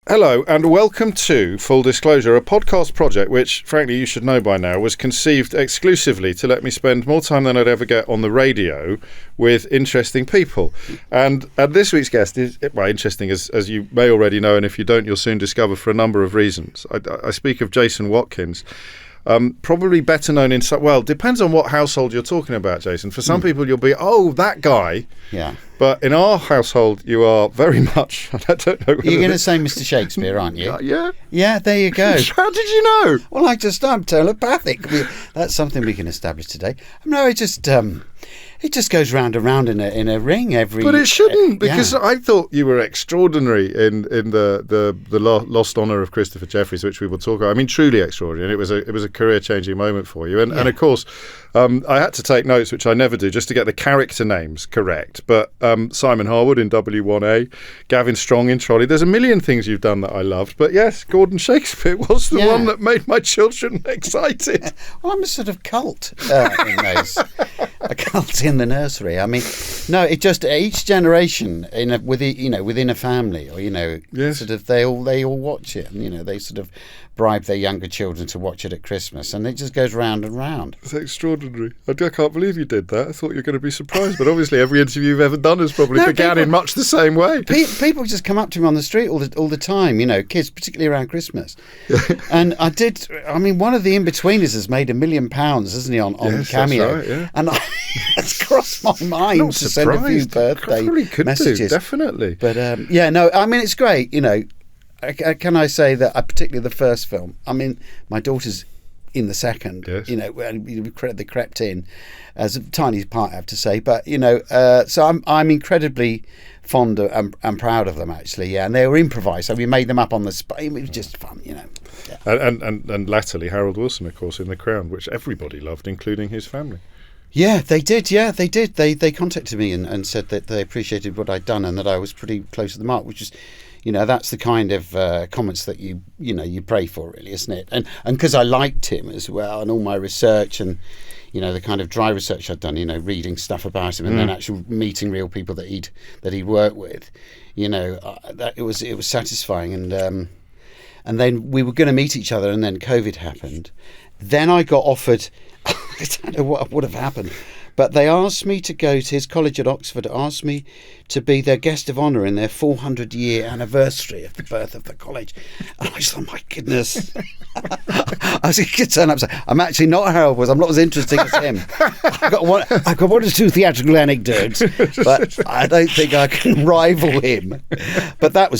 Hello and welcome to Full Disclosure, a podcast project which, frankly, you should know by now, was conceived exclusively to let me spend more time than I'd ever get on the radio with interesting people. And this week's guest is, well, interesting as you may already know, and if you don't, you'll soon discover for a number of reasons. I speak of Jason Watkins. Probably better known in, well, depends on what household you're talking about, Jason. For some people, you'll be, oh, that guy. Yeah. But in our household, you are very much, I don't know. You're going to say Mr. Shakespeare, aren't you? Yeah. Yeah, there you go. How did you know? Well, I'm telepathic. That's something we can establish today. No, it just goes round and round in a ring every. But it shouldn't, because yeah. I thought you were extraordinary in the lost honour of Christopher Jefferies, which we will talk about. I mean, truly extraordinary. And it was a career changing moment for you. And of course, I had to take notes, which I never do, just to get the character names correct. But Simon Harwood in W1A, Gavin Strong in Trollied. There's a million things you've done that I loved. But yes, Gordon Shakespeare was the one that made my children excited. Well, I'm a sort of cult in those. A cult in the nursery. I mean, no, it just each generation within a family, or sort of they all watch it, and they sort of bribe their younger children to watch it at Christmas, and it just goes round and round. It's extraordinary. I can't believe you did that. I thought you were going to be surprised, but obviously every interview you've ever done has probably began in much the same way. People just come up to me on the street all the time, kids, particularly around Christmas. And one of the in-betweeners has made £1 million, hasn't he, on Cameo? That's right, yeah. And it's crossed my mind to send a few birthday messages. Definitely. But it's great, Can I say that particularly the first film? I mean, my daughter's in the second. Yes. They crept in as a tiny part, I have to say. But so I'm incredibly fond of, and proud of them, actually. Yeah, and they were improvised, so we made them up on the spot. It was just fun, Yeah. And latterly, Harold Wilson, of course, in The Crown, which everybody loved, including his family. Yeah, they did. Yeah, they did. They contacted me and said that they appreciated what I'd done and that I was pretty close to the mark, which is. That's the kind of comments that you pray for, really, isn't it? And because I liked him as well, and all my research and the kind of dry research I'd done, reading stuff about him and then actually meeting real people that he'd worked with, that it was satisfying. And then we were going to meet each other, and then COVID happened. Then I got offered. I don't know what would have happened. But they asked me to go to his college at Oxford, asked me to be their guest of honour in their 400-year anniversary of the birth of the college. And I just thought, my goodness. I was going to turn up and say, I'm actually not Harold Wilson. I'm not as interesting as him. I've got one or two theatrical anecdotes, but I don't think I can rival him. But that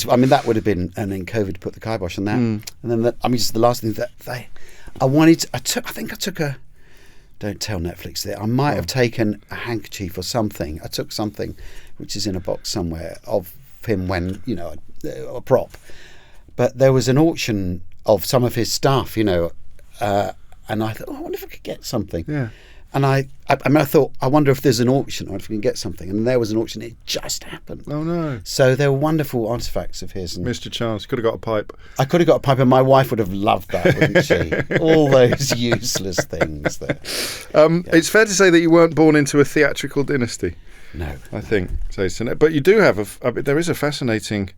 would have been, and then COVID put the kibosh on that. And then, just the last thing that I took a... Don't tell Netflix that. I might have taken a handkerchief or something. I took something which is in a box somewhere of him when, a prop. But there was an auction of some of his stuff, and I thought, I wonder if I could get something. Yeah. And I thought, I wonder if there's an auction or if we can get something. And there was an auction. It just happened. Oh, no. So there were wonderful artefacts of his. And Mr. Chance, could have got a pipe. I could have got a pipe, and my wife would have loved that, wouldn't she? All those useless things there. It's fair to say that you weren't born into a theatrical dynasty. No. I think, Jason. But you do have there is a fascinating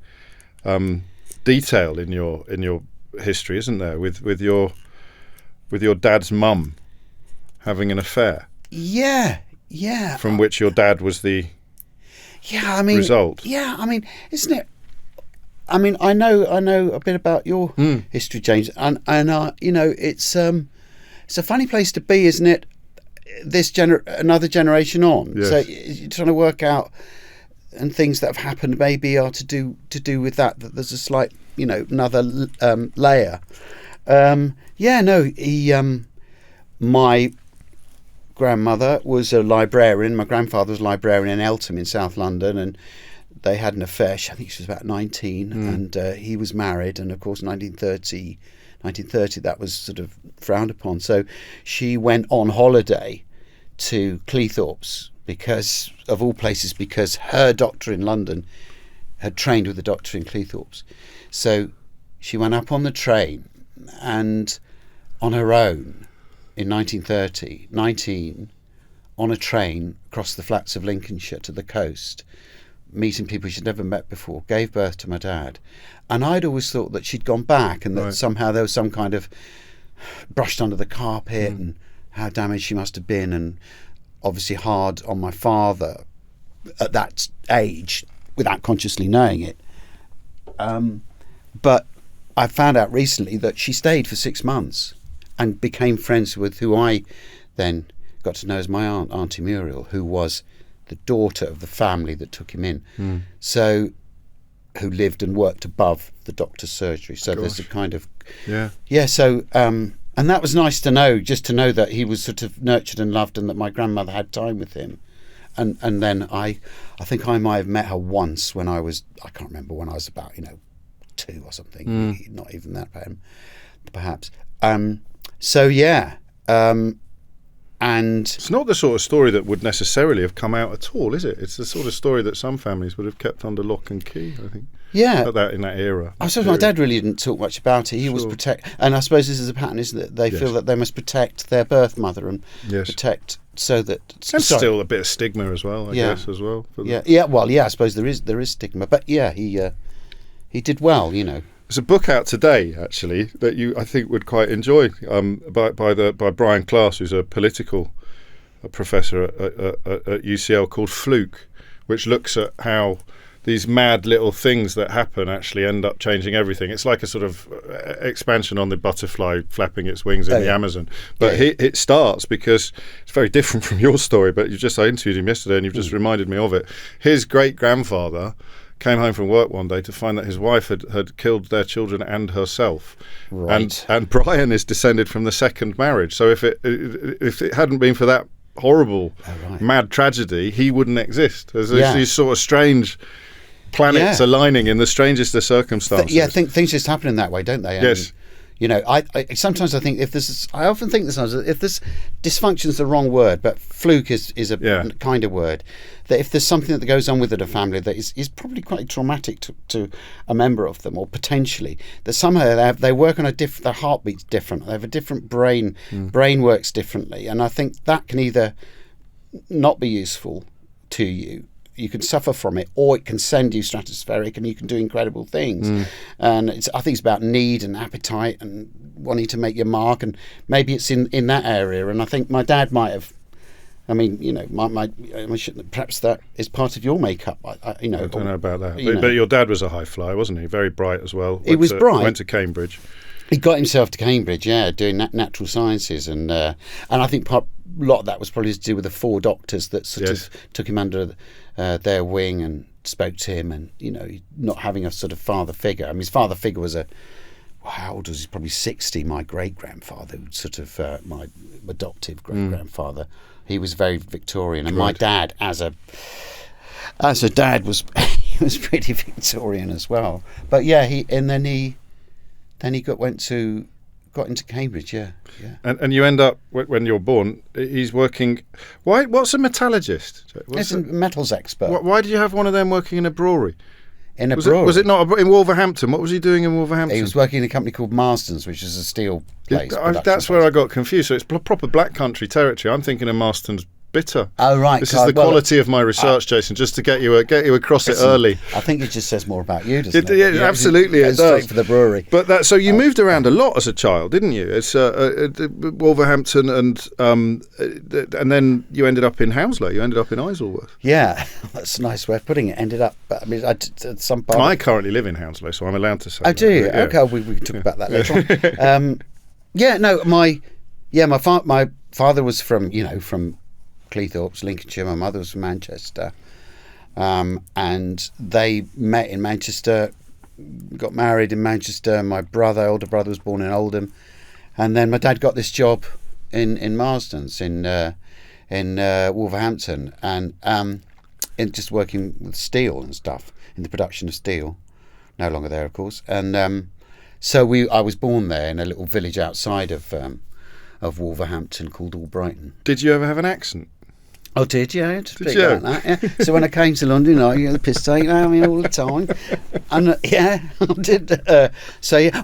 detail in your history, isn't there, with your dad's mum having an affair. Yeah. From which your dad was the result. Yeah, isn't it? I know a bit about your history, James, and it's a funny place to be, isn't it? Another generation on. Yes. So you're trying to work out, and things that have happened maybe are to do with that there's a slight, another layer. My grandmother was a librarian. My grandfather was a librarian in Eltham in South London, and they had an affair. I think she was about 19, and he was married. And of course, 1930, that was sort of frowned upon. So she went on holiday to Cleethorpes because, of all places, because her doctor in London had trained with the doctor in Cleethorpes. So she went up on the train and on her own in 1930, on a train across the flats of Lincolnshire to the coast, meeting people she'd never met before, gave birth to my dad. And I'd always thought that she'd gone back and that somehow there was some kind of brushed under the carpet and how damaged she must have been, and obviously hard on my father at that age without consciously knowing it. But I found out recently that she stayed for 6 months and became friends with who I then got to know as my aunt, Auntie Muriel, who was the daughter of the family that took him in. So, who lived and worked above the doctor's surgery. So there's a kind of... So, and that was nice to know, just to know that he was sort of nurtured and loved and that my grandmother had time with him. And then I think I might have met her once when I can't remember, when I was about, 2 or something, not even that, perhaps. And it's not the sort of story that would necessarily have come out at all, is it? It's the sort of story that some families would have kept under lock and key, I think. Yeah. In that era. I suppose my dad really didn't talk much about it. He was and I suppose this is a pattern, isn't it? They feel that they must protect their birth mother and protect so that... And still a bit of stigma as well, I guess, as well. I suppose there is stigma. But he did well, There's a book out today, actually, that I think would quite enjoy, by Brian Klaas, who's a political professor at UCL, called Fluke, which looks at how these mad little things that happen actually end up changing everything. It's like a sort of expansion on the butterfly flapping its wings in the Amazon. But it starts, because it's very different from your story, but I interviewed him yesterday and you've just reminded me of it. His great-grandfather came home from work one day to find that his wife had killed their children and herself. Right. And Brian is descended from the second marriage. So if it hadn't been for that horrible, mad tragedy, he wouldn't exist. There's these sort of strange planets aligning in the strangest of circumstances. Things just happen in that way, don't they? Yes. I sometimes I think I often think if this dysfunction's the wrong word, but fluke is a kind of word, that if there's something that goes on within a family that is probably quite traumatic to a member of them, or potentially, that somehow they work on their heartbeat's different, they have a different brain works differently, and I think that can either not be useful to you. You can suffer from it, or it can send you stratospheric and you can do incredible things. And I think it's about need and appetite and wanting to make your mark, and maybe it's in that area. And I think my dad might have, perhaps that is part of your makeup. I don't know about that. But your dad was a high flyer, wasn't he? Very bright as well. He was bright. Went to Cambridge. He got himself to Cambridge, doing natural sciences, and I think a lot of that was probably to do with the 4 doctors that sort of took him under their wing and spoke to him, and not having a sort of father figure. I mean, his father figure was how old was he? Probably 60. My great grandfather, sort of my adoptive great grandfather, he was very Victorian, and my dad, as a dad, was he was pretty Victorian as well. But he got into Cambridge, And you end up, when you're born, he's working... What's a metallurgist? He's a metals expert. Why did you have one of them working in a brewery? In a brewery? Was it not in Wolverhampton? What was he doing in Wolverhampton? He was working in a company called Marston's, which is a steel place. That's where I got confused. So it's proper black country territory. I'm thinking of Marston's bitter. Oh, right. This is the quality of my research, Jason, just to get you across it early. I think it just says more about you, doesn't it? Yeah, absolutely, it does. Straight for the brewery. But so you moved around a lot as a child, didn't you? It's Wolverhampton, and then you ended up in Hounslow. You ended up in Isleworth. Yeah, that's a nice way of putting it. Ended up, I mean, some part. I currently live in Hounslow, so I'm allowed to say. Oh, do you? Yeah. Okay, we can talk about that later on. My father was from Cleethorpes, Lincolnshire. My mother was from Manchester, and they met in Manchester, got married in Manchester. My older brother was born in Oldham, and then my dad got this job in Marston's in Wolverhampton, and in just working with steel and stuff, in the production of steel. No longer there, of course, and I was born there in a little village outside of Wolverhampton called Albrighton. Did you ever have an accent? Oh, did you? Like that, yeah. So when I came to London, you get the piss taken out of me all the time. And I did.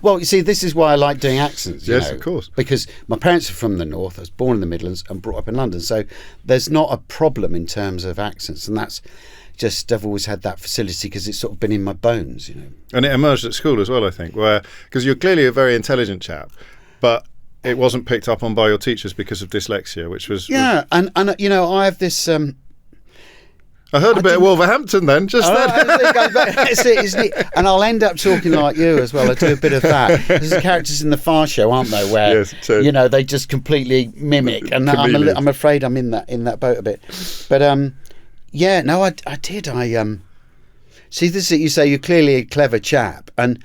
Well, you see, this is why I like doing accents. Yes, of course. Because my parents are from the north. I was born in the Midlands and brought up in London. So there's not a problem in terms of accents. And that's, just I've always had that facility because it's sort of been in my bones, you know. And it emerged at school as well, I think, where because you're clearly a very intelligent chap, but it wasn't picked up on by your teachers because of dyslexia, which was and you know, I have this. I heard a bit of Wolverhampton then, just then. That's it, isn't it? And I'll end up talking like you as well. I do a bit of that. There's the characters in the Far Show, aren't there, where you know they just completely mimic, and I'm afraid I'm in that boat a bit. But yeah, no, I did. See, this is it. You say you're clearly a clever chap, and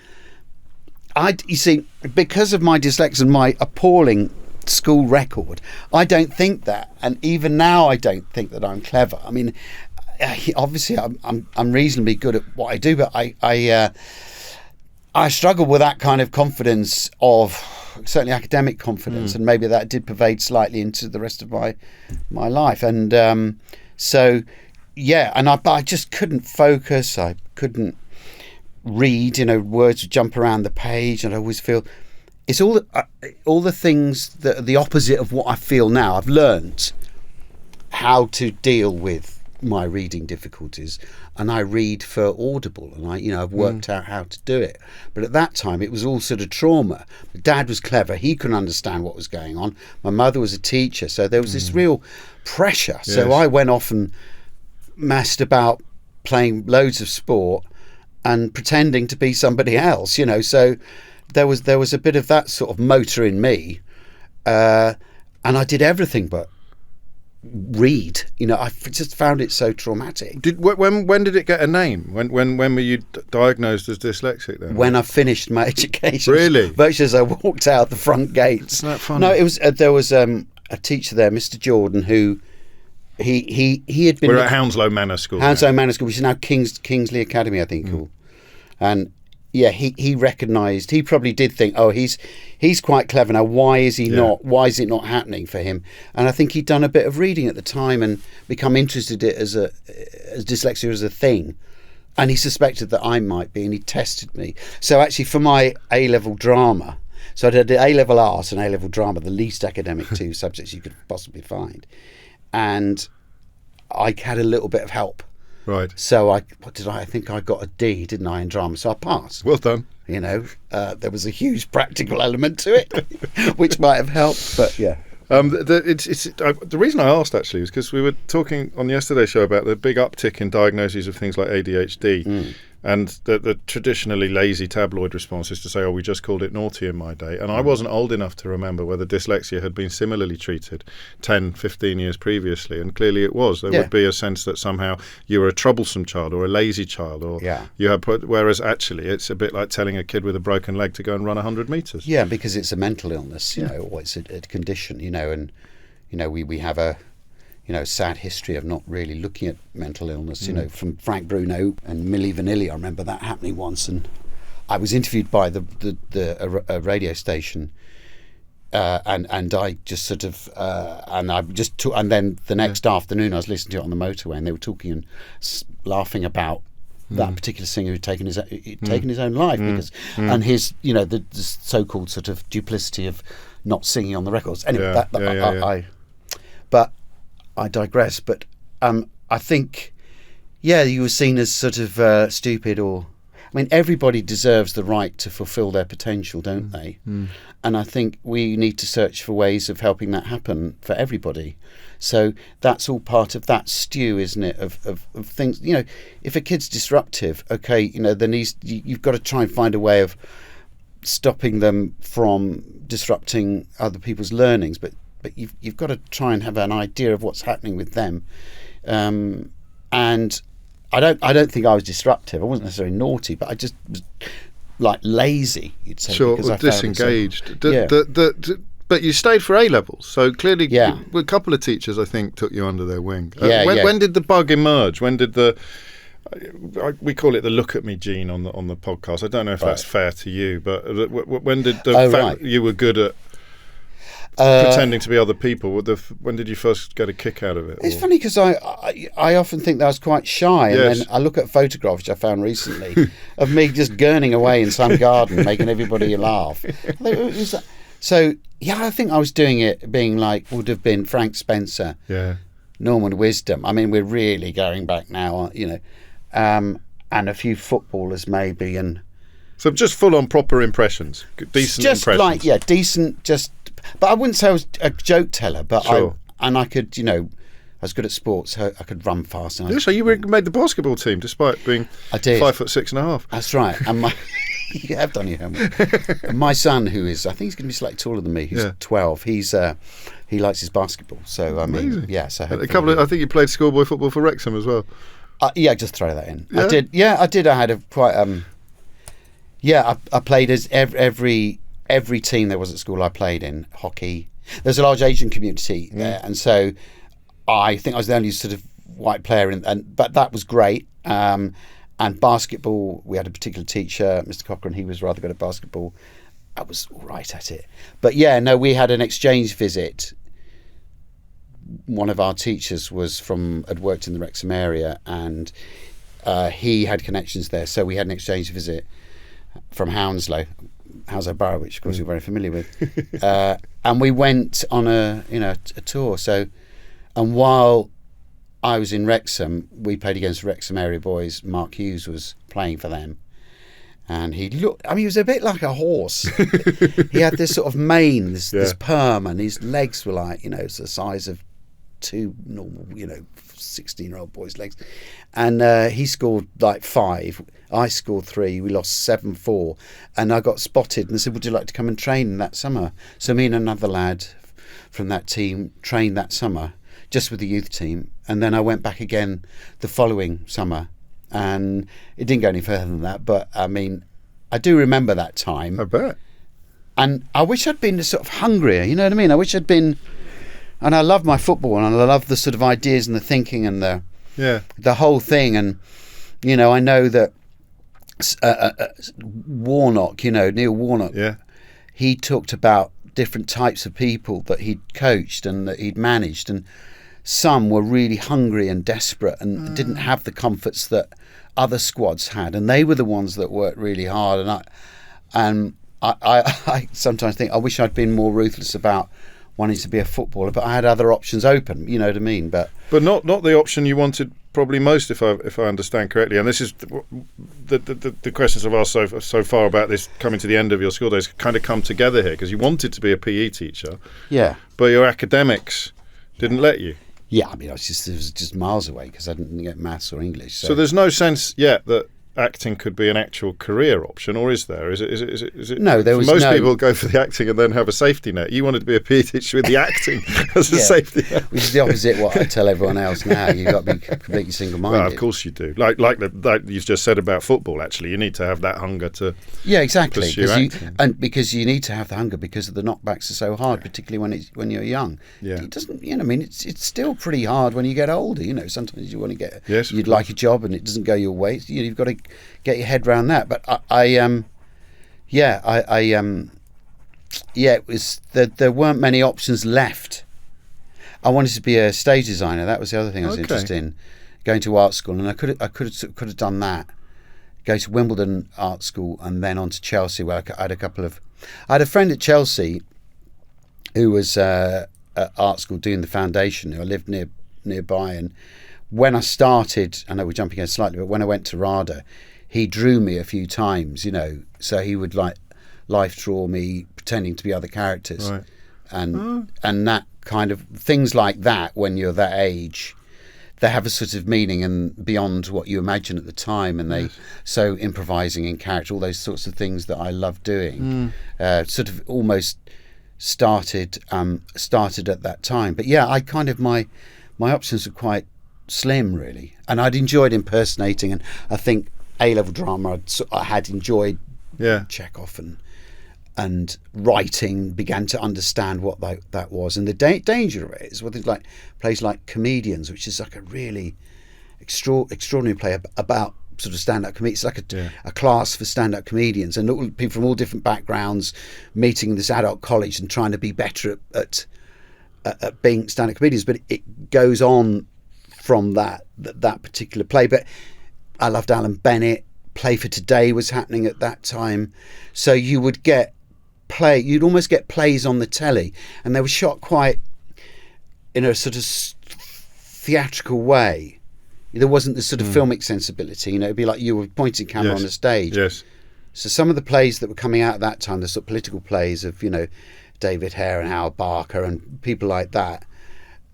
you see, because of my dyslexia and my appalling school record, I don't think that, and even now I don't think that I'm clever. I mean, obviously I'm reasonably good at what I do, but I struggle with that kind of confidence, of certainly academic confidence, and maybe that did pervade slightly into the rest of my life. And so yeah, and I just couldn't focus. I couldn't read. You know, words would jump around the page, and I always feel it's all the things that are the opposite of what I feel now. I've learnt how to deal with my reading difficulties, and I read for Audible, and I've worked out how to do it. But at that time it was all sort of trauma. Dad was clever, he couldn't understand what was going on. My mother was a teacher, so there was this real pressure. Yes. So I went off and messed about playing loads of sport and pretending to be somebody else, you know. So there was a bit of that sort of motor in me, and I did everything but read. You know, I just found it so traumatic. When did it get a name? When were you diagnosed as dyslexic then? When I finished my education. Really? Virtually as I walked out the front gates. Isn't that funny? No, it was there was a teacher there, Mr. Jordan, who he had been. We're at Hounslow Manor School. Hounslow Manor School, which is now Kingsley Academy, I think. And yeah, he recognised. He probably did think, oh, he's quite clever now. Why is he not? Why is it not happening for him? And I think he'd done a bit of reading at the time and become interested in it as dyslexia as a thing. And he suspected that I might be, and he tested me. So actually, for my A-level drama, so I did A-level art and A-level drama, the least academic two subjects you could possibly find, and I had a little bit of help. Right. So I think I got a D, didn't I, in drama? So I passed. Well done. You know, there was a huge practical element to it, which might have helped. But yeah. The reason I asked actually was because we were talking on yesterday's show about the big uptick in diagnoses of things like ADHD, and the traditionally lazy tabloid response is to say, oh, we just called it naughty in my day. And I wasn't old enough to remember whether dyslexia had been similarly treated 10, 15 years previously, and clearly it was. There would be a sense that somehow you were a troublesome child or a lazy child, or you had whereas actually it's a bit like telling a kid with a broken leg to go and run 100 metres. Yeah, because it's a mental illness, you know, or it's a condition, you know, and you know we have a sad history of not really looking at mental illness, you know, from Frank Bruno and Milli Vanilli. I remember that happening once, and I was interviewed by a radio station, and I just sort of and I just took, and then the next afternoon I was listening to it on the motorway, and they were talking and laughing about that particular singer who'd taken his own life because and his, you know, the so-called sort of duplicity of not singing on the records. Anyway, but I digress. But I think, you were seen as sort of stupid, or I mean, everybody deserves the right to fulfil their potential, don't they? And I think we need to search for ways of helping that happen for everybody. So that's all part of that stew, isn't it? Of things, you know, if a kid's disruptive, okay, you know, then you've got to try and find a way of stopping them from disrupting other people's learnings, but you've got to try and have an idea of what's happening with them. And I don't think I was disruptive. I wasn't necessarily naughty, but I just was like lazy, you'd say. Sure, or disengaged. But you stayed for A-levels, so clearly a couple of teachers, I think, took you under their wing. When did the bug emerge? When did we call it the look at me gene on the podcast. I don't know if that's fair to you, but when did the fact that you were good at pretending to be other people, when did you first get a kick out of it? It's funny because I often think that I was quite shy, and then I look at photographs which I found recently of me just gurning away in some garden, making everybody laugh. So I think I was doing it being like, would have been Frank Spencer. Yeah. Norman Wisdom. I mean, we're really going back now, and a few footballers maybe, and so just full on proper impressions, decent just impressions. like decent. But I wouldn't say I was a joke teller, but Sure. I could, I was good at sports, so I could run fast. And So you made the basketball team despite being I did. 5'6.5". That's right. And you have done your homework. And my son, who is, I think he's going to be slightly taller than me, who's 12. He likes his basketball. So I mean, Amazing. yeah. So I think you played schoolboy football for Wrexham as well. yeah, just throw that in. Yeah? I did. Yeah, I did. I had a quite. I played as every team there was at school I played in. Hockey. There's a large Asian community there, and so I think I was the only sort of white player, but that was great. And basketball, we had a particular teacher, Mr. Cochran. He was rather good at basketball. I was all right at it. But yeah, no, we had an exchange visit. One of our teachers had worked in the Wrexham area, and he had connections there. So we had an exchange visit from Hounslow Borough, which of course we're very familiar with. And we went on a tour. So, and while I was in Wrexham, we played against Wrexham area boys. Mark Hughes was playing for them. And he was a bit like a horse. He had this sort of mane, this perm, and his legs were like, it's the size of two normal, 16-year-old boys' legs. And he scored like 5. I scored 3. We lost 7-4. And I got spotted and they said, would you like to come and train that summer? So me and another lad from that team trained that summer, just with the youth team. And then I went back again the following summer. And it didn't go any further than that. But, I mean, I do remember that time. I bet. And I wish I'd been sort of hungrier, you know what I mean? I wish I'd been... And I love my football, and I love the sort of ideas and the thinking and the whole thing. And, I know that Warnock, Neil Warnock, he talked about different types of people that he'd coached and that he'd managed. And some were really hungry and desperate and didn't have the comforts that other squads had, and they were the ones that worked really hard. And I sometimes think I wish I'd been more ruthless about wanting to be a footballer, but I had other options open. You know what I mean? But not the option you wanted probably most, if I understand correctly. And this is the questions I've asked so far about this coming to the end of your school days kind of come together here, because you wanted to be a PE teacher, but your academics didn't let you. Yeah, I mean, it was just miles away because I didn't get maths or English. So there's no sense yet that acting could be an actual career option, or is there? Is it? No, there was most people go for the acting and then have a safety net. You wanted to be a PE teacher with the acting as a safety net, which is the opposite of what I tell everyone else now. You've got to be completely single-minded. Well, of course you do. Like you've just said about football. Actually, you need to have that hunger to. Yeah, exactly. Pursue acting. Because you need to have the hunger because the knockbacks are so hard, particularly when you're young. Yeah. It doesn't. I mean, it's still pretty hard when you get older. Sometimes you want to get. Yes, you'd like a job and it doesn't go your way. You've got to get your head around that. But it was that there weren't many options left. I wanted to be a stage designer. That was the other thing I was interested in, going to art school, and I could have done that. Go to Wimbledon Art School and then on to Chelsea, where I had a friend at Chelsea who was at art school doing the foundation, who I lived nearby, and when I started, I know we're jumping ahead slightly, but when I went to RADA, he drew me a few times, so he would like life draw me pretending to be other characters. Right. And that kind of things like that, when you're that age, they have a sort of meaning and beyond what you imagine at the time, and so improvising in character, all those sorts of things that I love doing, sort of almost started at that time. But yeah, I kind of my options were quite slim really, and I'd enjoyed impersonating, and I think A-level drama I had enjoyed. Chekhov and writing, began to understand what that was, and the danger of it is with like plays like Comedians, which is like a really extraordinary play about sort of stand-up comedians. It's like a class for stand-up comedians, and all, people from all different backgrounds meeting in this adult college and trying to be better at being stand-up comedians. But it goes on from that particular play. But I loved Alan Bennett. Play for Today was happening at that time, so you would you'd almost get plays on the telly, and they were shot quite in a sort of theatrical way. There wasn't the sort of filmic sensibility. It'd be like you were pointing camera on a stage. Yes. So some of the plays that were coming out at that time, the sort of political plays of, David Hare and Howard Barker and people like that,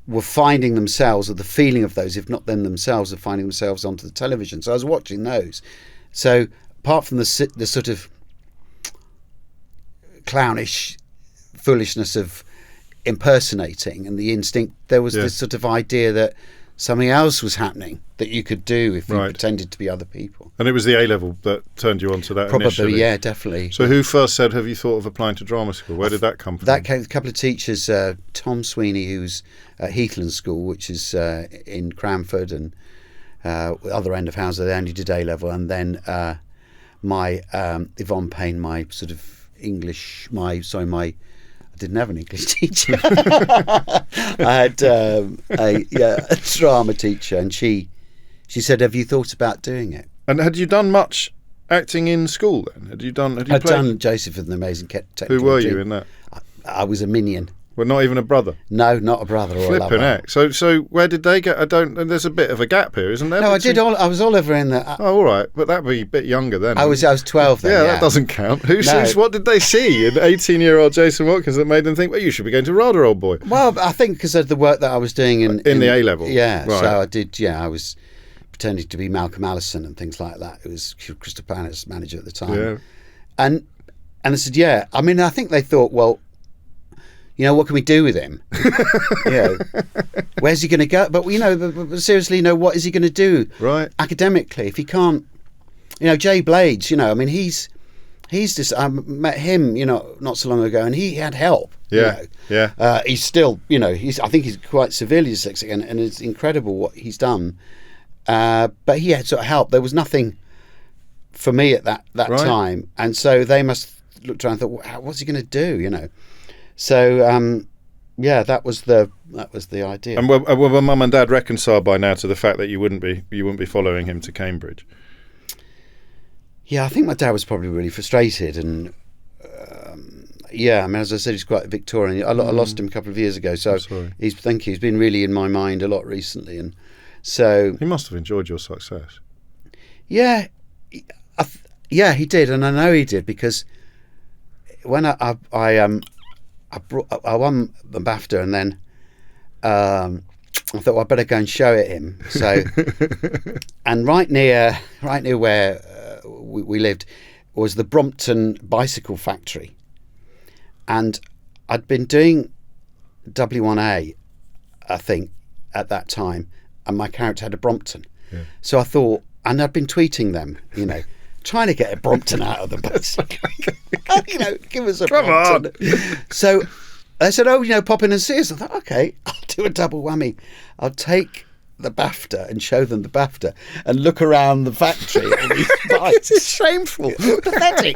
were finding themselves, or the feeling of those, if not them themselves, are finding themselves onto the television. So I was watching those. So apart from the sort of clownish foolishness of impersonating and the instinct, there was this sort of idea that something else was happening that you could do if you pretended to be other people. And it was the A-level that turned you onto that Probably, initially? yeah, definitely. So who first said, have you thought of applying to drama school? Where did that come from? That came, a couple of teachers, Tom Sweeney, who's at Heathland School, which is in Cranford, and other end of Hounslow, they only did A-level, and then my Yvonne Payne, my sort of English, I didn't have an English teacher. I had a drama teacher, and she said, "Have you thought about doing it?" And had you done much acting in school then? I'd done Joseph and the Amazing Technicolor Who were Dream. you in that? I was a minion. Well, not even a brother? No, not a brother or a lover. Flipping heck. So where did they get? There's a bit of a gap here, isn't there? No, I was Oliver in the... Oh, all right. But that'd be a bit younger then. I was 12 then, yeah. That doesn't count. What did they see in 18-year-old Jason Watkins that made them think, well, you should be going to RADA, old boy? Well, I think because of the work that I was doing in the A-level? Yeah, right. So I did, I was pretending to be Malcolm Allison and things like that. It was Crystal Palace manager at the time. Yeah. And I said, I think they thought, well, what can we do with him? Where's he going to go? But but seriously, what is he going to do? Right. Academically, if he can't, Jay Blades, he's just, I met him, not so long ago, and he had help. Yeah. Yeah. He's still, I think he's quite severely dyslexic, and it's incredible what he's done. But he had sort of help. There was nothing for me at that time, and so they must look around and thought, well, what's he going to do? So that was the idea. And were Mum and Dad reconciled by now to the fact that you wouldn't be following him to Cambridge? Yeah, I think my dad was probably really frustrated, and as I said, he's quite Victorian. I lost him a couple of years ago, so he's been really in my mind a lot recently, and so he must have enjoyed your success. Yeah, he did, and I know he did, because when I won the BAFTA, and then I thought, well, I better go and show it him. So, and right near where we lived was the Brompton Bicycle Factory, and I'd been doing W1A, I think, at that time, and my character had a Brompton. Yeah. So I thought, and I'd been tweeting them, trying to get a Brompton out of them. Give us a Brompton. So they said, pop in and see us. I thought, okay, I'll do a double whammy. I'll take the BAFTA and show them the BAFTA and look around the factory at these bikes. It's shameful. Pathetic.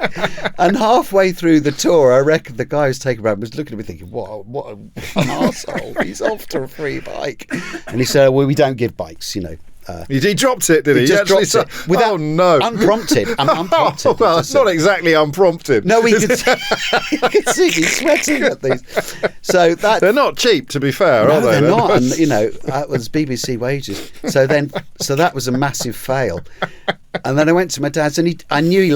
And halfway through the tour, I reckon the guy who's taking around was looking at me thinking, what an arsehole. He's off to a free bike. And he said, well, we don't give bikes, He dropped it, did he? He just dropped it without, unprompted. Unprompted. Well, it's not exactly unprompted. No, he could see he's sweating at these. So they're not cheap, to be fair, are they? They're not. And that was BBC wages. So that was a massive fail. And then I went to my dad's, and I knew he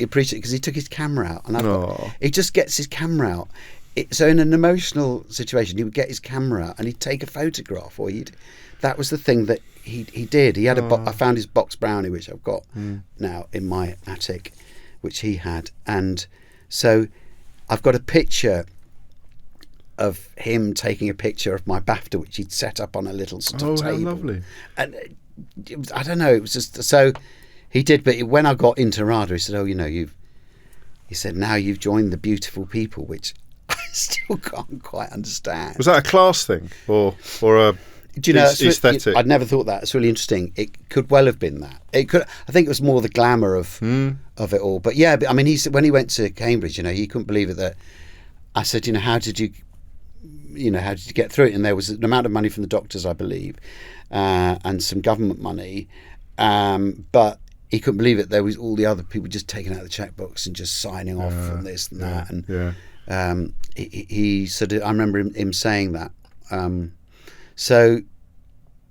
appreciated it because he took his camera out, and he just gets his camera out. So in an emotional situation, he would get his camera out and he'd take a photograph, or that was the thing that he did. He had I found his box brownie, which I've got now in my attic, which he had, and so I've got a picture of him taking a picture of my BAFTA, which he'd set up on a little sort of table. How lovely! And I don't know, it was just so he did. But when I got into RADA, he said, he said, now you've joined the beautiful people, which I still can't quite understand. Was that a class thing or a Do you know, aesthetic? I'd never thought that. It's really interesting. It could well have been that. It could. I think it was more the glamour of it all. But yeah, I mean, he said when he went to Cambridge, he couldn't believe it. That I said, how did you get through it? And there was an amount of money from the doctors, I believe, and some government money, but he couldn't believe it. There was all the other people just taking out the checkbooks and just signing off on this and that. And he sort of, I remember him saying that. So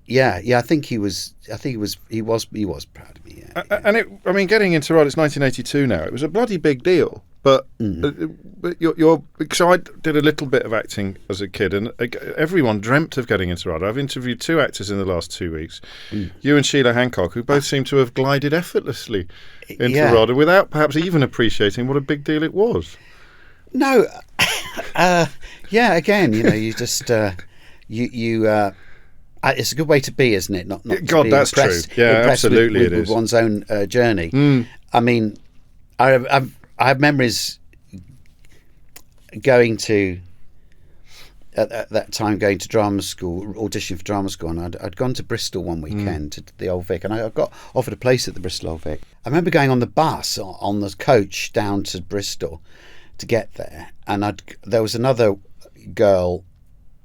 yeah. I think he was proud of me. Yeah. And getting into Rod, it's 1982 now. It was a bloody big deal. But so I did a little bit of acting as a kid, and everyone dreamt of getting into RADA. I've interviewed 2 actors in the last 2 weeks, you and Sheila Hancock, who both seem to have glided effortlessly into RADA without perhaps even appreciating what a big deal it was. No, again, you just it's a good way to be, isn't it? Not God, to be that's impressed, true. Yeah, absolutely, with one's own journey. I mean, I have memories going to at that time going to drama school, auditioning for drama school, and I'd gone to Bristol one weekend to the Old Vic, and I got offered a place at the Bristol Old Vic. I remember going on the bus on the coach down to Bristol to get there, and there was another girl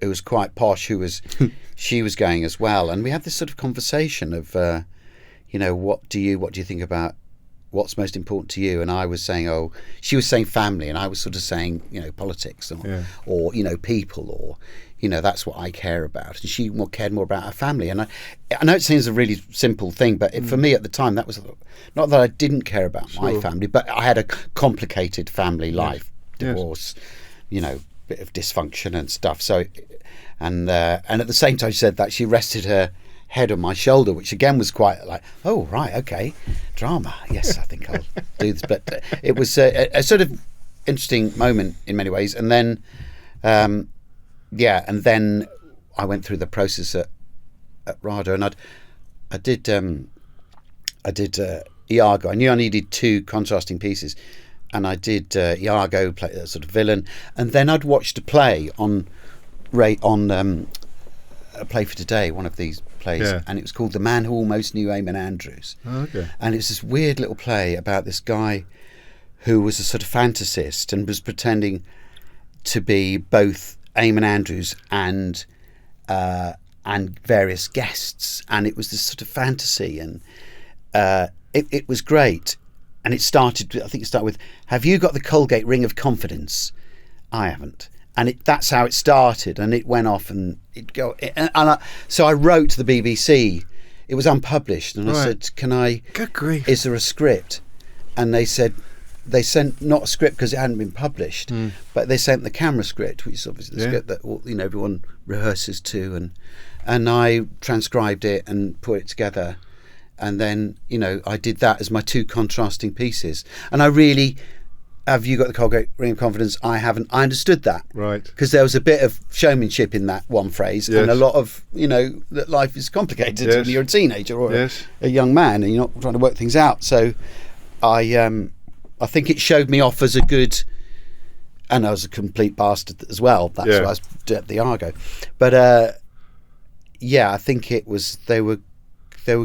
who was quite posh she was going as well, and we had this sort of conversation of what do you think about what's most important to you? And I was saying, she was saying family, and I was sort of saying, politics or people, or, that's what I care about. And she cared more about her family. And I know it seems a really simple thing, but for me at the time, that was not that I didn't care about my family, but I had a complicated family life, divorce, bit of dysfunction and stuff. So, and at the same time, she said that she rested her head on my shoulder, which again was quite like, oh right, okay, drama, yes, I think I'll do this. But it was a sort of interesting moment in many ways, and then and then I went through the process at RADA, and I did Iago. I knew I needed 2 contrasting pieces, and I did Iago, play a sort of villain, and then I'd watched a play on A Play for Today, one of these plays, and it was called The Man Who Almost Knew Eamon Andrews. Oh, okay. And it's this weird little play about this guy who was a sort of fantasist and was pretending to be both Eamon Andrews and various guests, and it was this sort of fantasy, and it was great. And I think it started with, have you got the Colgate ring of confidence? I haven't. And that's how it started, and it went off, and so I wrote to the BBC. It was unpublished, and I said, "Can I? Good grief! Is there a script?" And they said they sent not a script because it hadn't been published, but they sent the camera script, which is obviously the script that everyone rehearses to, and I transcribed it and put it together, and then I did that as my 2 contrasting pieces, and I really. Have you got the Colgate ring of confidence? I haven't. I understood that. Right. Because there was a bit of showmanship in that one phrase, and a lot of, that life is complicated when you're a teenager or a young man, and you're not trying to work things out. So I think it showed me off as a good, and I was a complete bastard as well. That's why I was at the Argo. But I think they were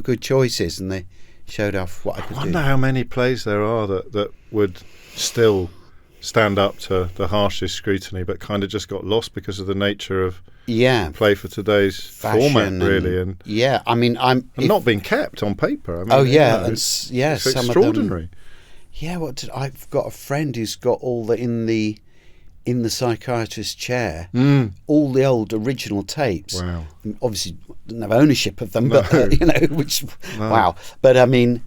good choices, and they showed off what I could do. I wonder how many plays there are that would still stand up to the harshest scrutiny, but kind of just got lost because of the nature of Play for Today's format, really, and I mean, not being kept on paper. I mean, it's some extraordinary. Of them, I've got a friend who's got all in the psychiatrist's chair, all the old original tapes. Wow. Obviously, didn't have ownership of them, but wow. But I mean.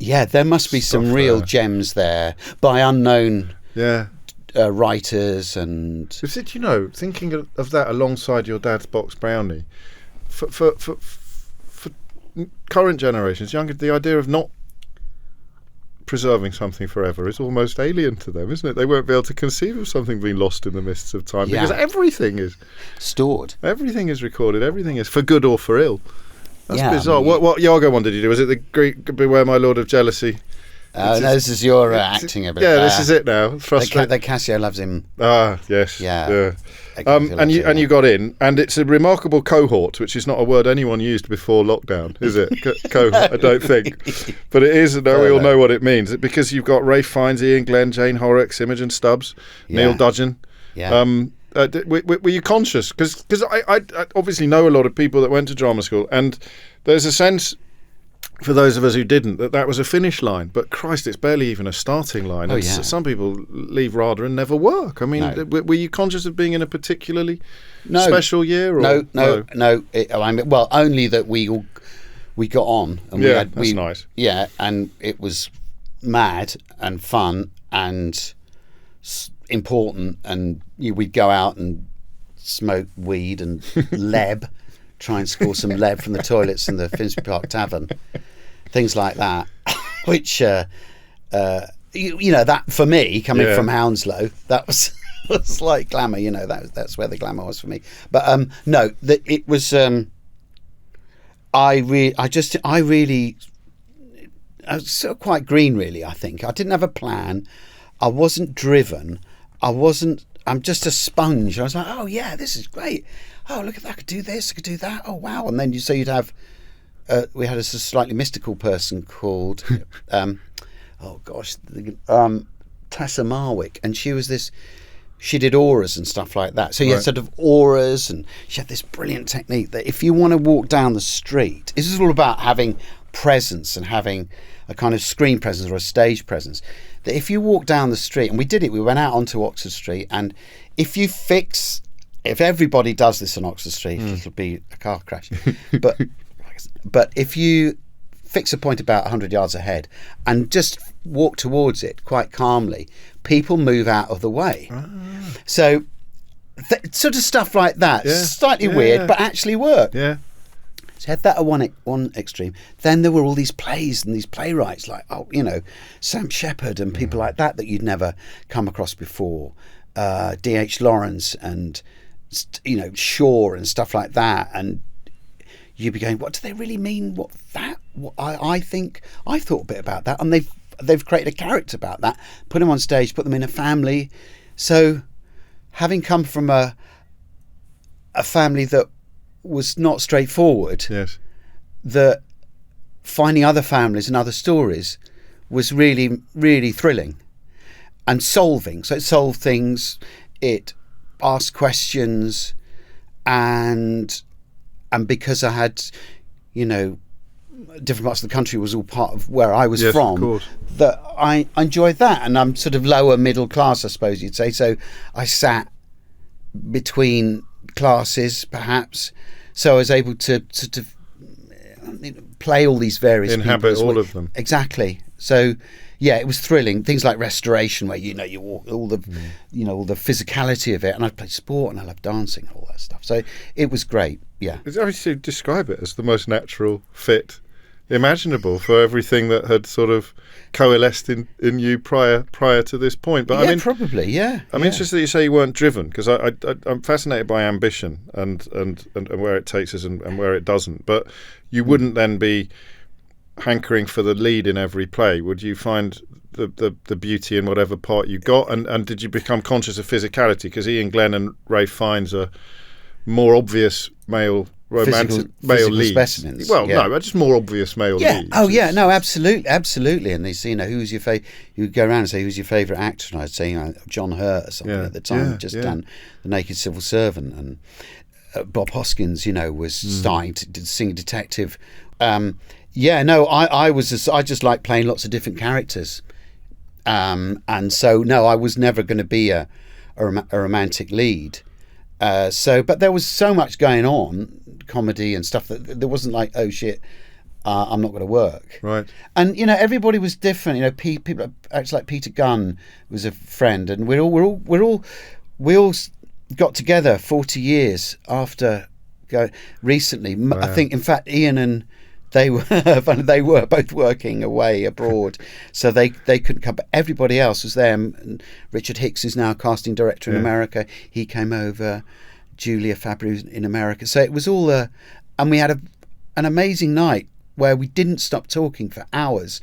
Yeah, there must be some real gems there by unknown writers. And is it, thinking of that alongside your dad's box brownie, for current generations, younger, the idea of not preserving something forever is almost alien to them, isn't it? They won't be able to conceive of something being lost in the mists of time because everything is stored. Everything is recorded. Everything is for good or for ill. That's bizarre. I mean, what Iago one did you do? Was it the Greek Beware My Lord of Jealousy? No, this is your acting ability. Yeah, this is it now. The Cassio loves him. Ah, yes. Yeah. And you got in, and it's a remarkable cohort, which is not a word anyone used before lockdown, is it? Cohort, I don't think. But it is, we all know what it means. Because you've got Ralph Fiennes, Ian Glenn, Jane Horrocks, Imogen Stubbs, Neil Dudgeon. Yeah. Were you conscious? Because I obviously know a lot of people that went to drama school, and there's a sense for those of us who didn't, that was a finish line. But Christ, it's barely even a starting line. Oh, And yeah. Some people leave RADA and never work. I mean, No. were you conscious of being in a particularly No. special year? Or? No. I mean, well, only that we got on. And Yeah, that's nice. Yeah, and it was mad and fun and important, and we'd go out and smoke weed and leb, try and score some leb from the toilets in the Finsbury Park Tavern, things like that. Which, that for me, coming from Hounslow, that was was like glamour. That's where the glamour was for me. But it was. I was sort of quite green, really. I think I didn't have a plan. I wasn't driven. I'm just a sponge. I was like, oh yeah, this is great. Oh, look at that! I could do this. I could do that. Oh wow! And then you'd have. We had a slightly mystical person called, Tessa Marwick, and she was this. She did auras and stuff like that. So you had sort of auras, and she had this brilliant technique that if you want to walk down the street, this is all about having presence and having a kind of screen presence or a stage presence. That if you walk down the street, and we did it, we went out onto Oxford Street, and if everybody does this on Oxford Street, it'll be a car crash. But if you fix a point about 100 yards ahead and just walk towards it quite calmly, people move out of the way. So sort of stuff like that, slightly weird, but actually worked. Yeah. So had that at one extreme. Then there were all these plays and these playwrights like, Sam Shepard and people like that you'd never come across before. D.H. Lawrence and, Shaw and stuff like that. And you'd be going, what do they really mean? I think I thought a bit about that, and they've created a character about that, put them on stage, put them in a family. So having come from a family that was not straightforward, yes, that finding other families and other stories was really, really thrilling and solving. So it solved things, it asked questions, and because I had, different parts of the country was all part of where I was from, of course, that I enjoyed that. And I'm sort of lower middle class, I suppose you'd say. So I sat between classes, perhaps. So I was able to play all these various inhabit all of them. Exactly. So yeah, it was thrilling. Things like Restoration, where you walk all the all the physicality of it, and I played sport and I love dancing and all that stuff. So it was great. Yeah, it's obviously describe it as the most natural fit imaginable for everything that had sort of coalesced in you prior to this point. But yeah, probably, yeah. I'm interested that you say you weren't driven, because I'm fascinated by ambition and where it takes us and where it doesn't. But you wouldn't then be hankering for the lead in every play. Would you find the beauty in whatever part you got? And did you become conscious of physicality? Because Ian Glenn and Ralph Fiennes are more obvious male romantic male leads. Specimens. Well, no, just more obvious male leads. Oh yeah, no, absolutely. And they say, who's your favorite? You would go around and say, who's your favourite actor? And I'd say, John Hurt or something at the time. Done The Naked Civil Servant, and Bob Hoskins, was starting to sing detective. I just like playing lots of different characters, and so no, I was never going to be a romantic lead. But there was so much going on, comedy and stuff, that there wasn't like, oh shit, I'm not going to work. Right. And everybody was different. People actually, like Peter Gunn was a friend, and we all got together 40 years after recently. Wow. I think, in fact, Ian and they were both working away abroad, so they couldn't come. But everybody else was there. And Richard Hicks is now a casting director in America. He came over. Julia Fabry in America. So it was all and we had an amazing night where we didn't stop talking for hours.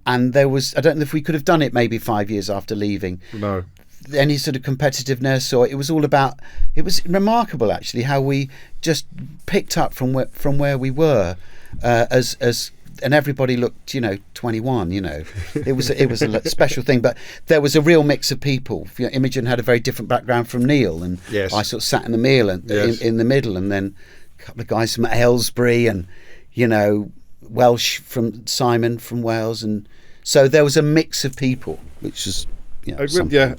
And there was, I don't know if we could have done it maybe 5 years after leaving. No. Any sort of competitiveness, or it was all about. It was remarkable actually how we just picked up from where we were. And everybody looked 21. It was a special thing, but there was a real mix of people. Imogen had a very different background from Neil, and I sort of sat in the middle, and then a couple of guys from Aylesbury, and Welsh from Simon from Wales, and so there was a mix of people, which is yeah.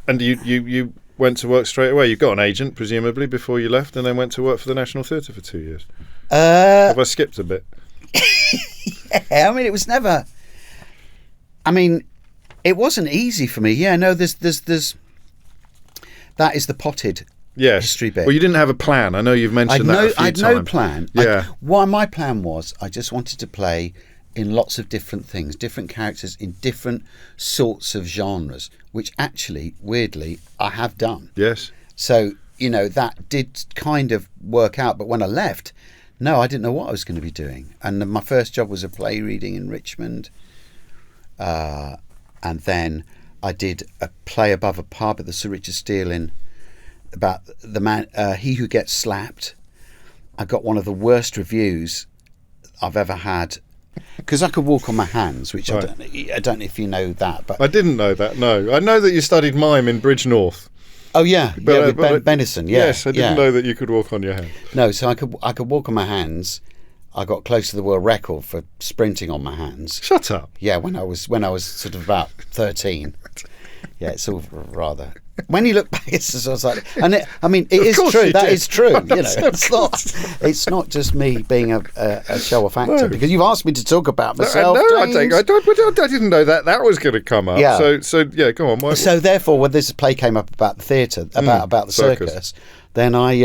And you went to work straight away. You got an agent presumably before you left, and then went to work for the National Theatre for 2 years. Have I skipped a bit? Yeah, I mean, it was never. I mean, it wasn't easy for me. Yeah, no, there's that is the potted history bit. Well, you didn't have a plan. I know you've mentioned that a few times. I had no plan. Yeah. My plan was I just wanted to play in lots of different things, different characters in different sorts of genres, which actually, weirdly, I have done. Yes. So, that did kind of work out. But when I left, no, I didn't know what I was going to be doing. And my first job was a play reading in Richmond. And then I did a play above a pub at the Sir Richard Steele Inn about the man, he who gets slapped. I got one of the worst reviews I've ever had because I could walk on my hands, which right. I don't know if you know that. But I didn't know that, no. I know that you studied mime in Bridge North. Oh, yeah, with Benison, yeah. Yes, I didn't know that you could walk on your hands. No, so I could walk on my hands. I got close to the world record for sprinting on my hands. Shut up. Yeah, when I was sort of about 13. Yeah, it's all rather. When you look back, it's sort of like, and it is true. That is true. It's not just me being a show-off actor because you've asked me to talk about myself. No, I didn't know that was going to come up. Yeah. So yeah, go on. So therefore, when this play came up about the theatre, about the circus, then I